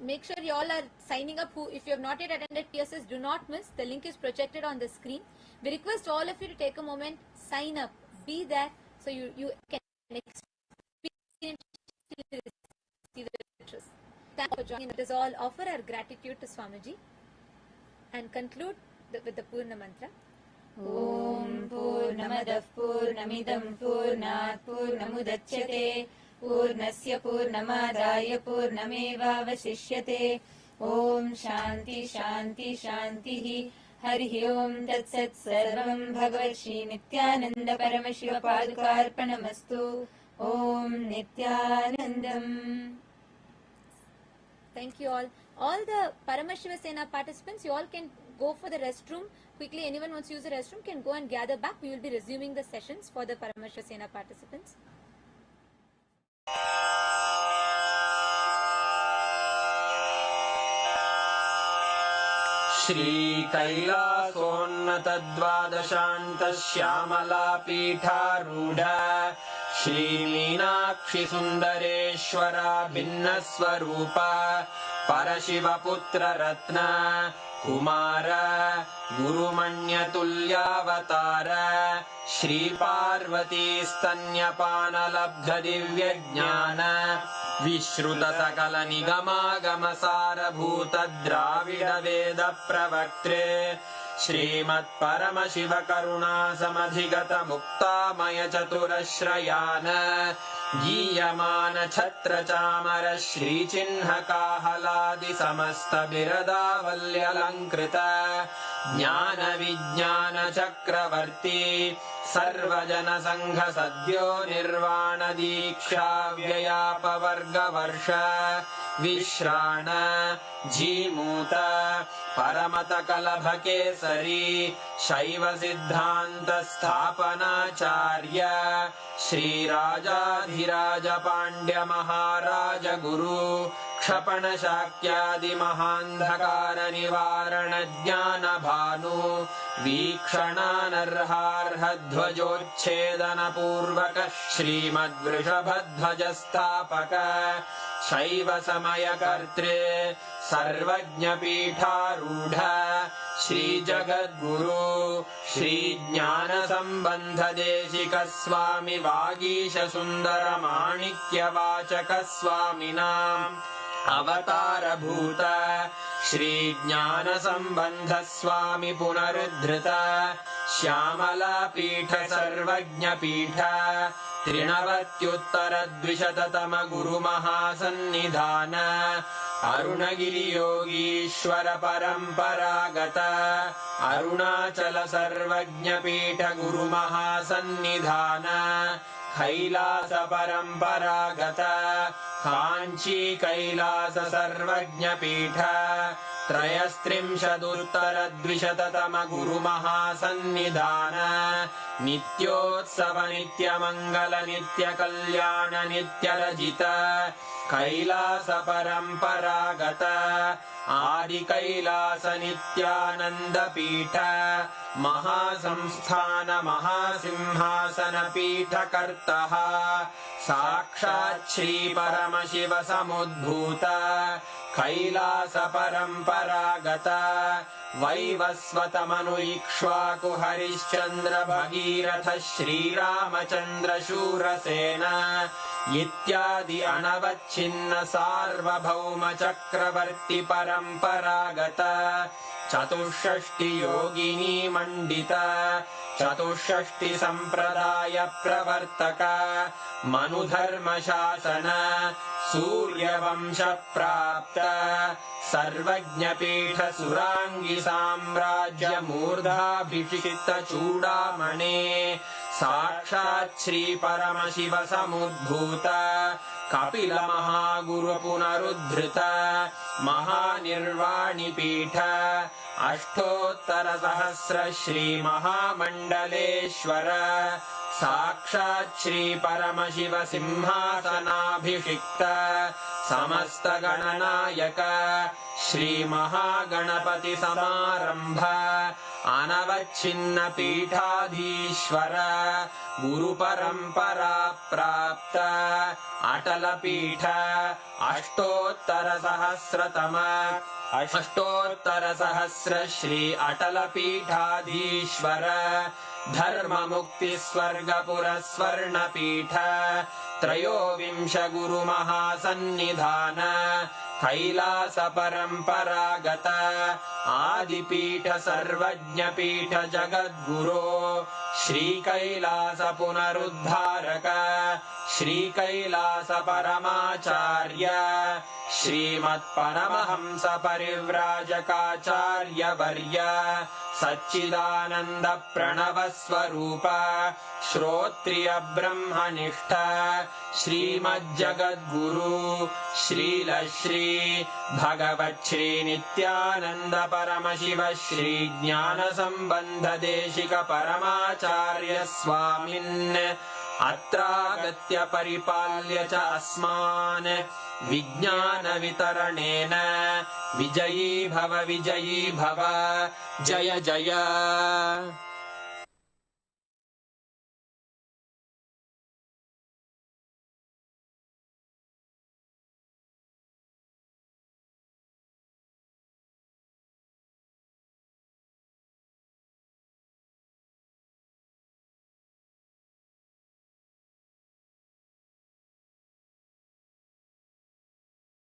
make sure you all are signing up. If you have not yet attended PSS, do not miss. The link is projected on the screen. We request all of you to take a moment, sign up, be there, so you can experience the truth. Thank you for joining. Let us all offer our gratitude to Swamiji and conclude with the Purna Mantra. Om Purnamadah Purnamidam Purnat Purnamudachyate Purnasya Purnamadaya Purnamevavashishyate. Om Shanti Shanti Shantihi. Harihi Om Tat Sat Sarvam Bhagavad Shri Nithyananda Paramashiva Padukarpanamastu. Om Nithyanandam. Thank you all. All the Paramashiva Sena participants, you all can go for the restroom. Quickly, anyone wants to use the restroom can go and gather back. We will be resuming the sessions for the Paramashiva Sena participants. Shri कैलासोन्नतद्वादशान्त Shyamala पीठारूढ Shri Meenakshi सुन्दरेश्वरा भिन्नस्वरूप परशिवपुत्र रत्न कुमार गुरुमण्यतुल्यावतार श्री पार्वती स्तन्यपानलब्ध दिव्यज्ञान विश्रुत सकल निगमागम सारभूत द्राविड वेद प्रवक्त्रे श्रीमत् परमशिव करुणा समधिगत मुक्तामय चतुरश्रयान गीयमान छत्र चामर श्रीचिह्न काहलादि समस्त बिरदावल्यलङ्कृत ज्ञान विज्ञान चक्रवर्ती सर्वजन संघ सद्यो निर्वाण दीक्षा व्ययापवर्ग वर्ष विश्राण जीमूत परमत कलभ केसरी शैव सिद्धांत स्थापनाचार्य श्री राजाधिराज पांड्य महाराज गुरु क्षपण शाक्यादि महांधकार निवारण ज्ञान भानु वीक्षणानर्हार्ह ध्वजोच्छेदन पूर्वक श्रीमद्वृषभध्वज स्थापक शैव समय कर्त्रे सर्वज्ञ पीठारूढ़ श्री जगद्गुरु श्री ज्ञान संबंध देशिक स्वामी वागीश सुंदर माणिक्य वाचक स्वामिनाम् अवतार भूत श्री ज्ञान संबंध स्वामी पुनरुद्धृत श्यामला पीठ सर्वज्ञ पीठ त्रिनवत्युत्तर द्विशततम गुरु महासन्निधान अरुणगिरि योगीश्वर परंपरागत अरुणाचल सर्वज्ञ पीठ गुरु महासन्निधान कैलास परंपरागत कांची कैलास सर्वज्ञ पीठ त्रयस्त्रिंशदुत्तर द्विशततम गुरु महासन्निधान नित्योत्सव नित्य मंगल नित्य कल्याण नित्य रजित कैलास परंपरागत आदि कैलास नित्यानंद पीठ महासंस्थान महासिंहासन पीठ कर्तः साक्षात् श्री परमशिव समुद्भूत कैलास परंपरागत वैवस्वत मनु इक्ष्वाकु हरिश्चंद्र भगीरथ श्रीरामचंद्र शूरसेन इत्यादि अनवच्छिन्न सार्वभौम चक्रवर्ती परंपरागत चतुष्षष्टि योगिनी मंडित चतुष्षष्टि संप्रदाय प्रवर्तक मनुधर्म शासन सूर्यवंश प्राप्त सर्वज्ञ पीठ सुरांगी साम्राज्य मूर्धाभिषिक्त चूड़ामणे साक्षात् श्री परमशिव समुद्भूत कपिल महागुरु पुनरुद्धृत महानिर्वाणि पीठ अष्टोत्तर सहस्र श्री महामंडलेश्वर साक्षात् श्री परमशिव सिंहासनाभिषिक्त समस्त गणनायक श्री महागणपति समारंभ अनवच्छिन्न पीठाधीश्वर गुरु परंपरा प्राप्त अटल पीठ अष्टोत्तर सहस्र श्री अटल पीठाधीश्वर धर्म मुक्ति स्वर्गपुर स्वर्ण पीठ त्रयोविंश गुरु महासन्निधान कैलास परम्परागत आदिपीठ सर्वज्ञपीठ जगद्गुरो श्री कैलास पुनरुद्धारक श्री कैलास परमाचार्य श्रीमत्परमहंस परिव्राजकाचार्य वर्य सच्चिदानंद प्रणव स्वरूप श्रोत्रिय ब्रह्मनिष्ठ श्रीमज्जगद्गुरु श्रील श्री भगवत् श्री नित्यानंद परमशिव श्री ज्ञान संबंध देशिक परमाचार्य स्वामिन् अत्रागत्य परिपाल्य च अस्मान् विज्ञान वितरणेन विजयी भव जय जय।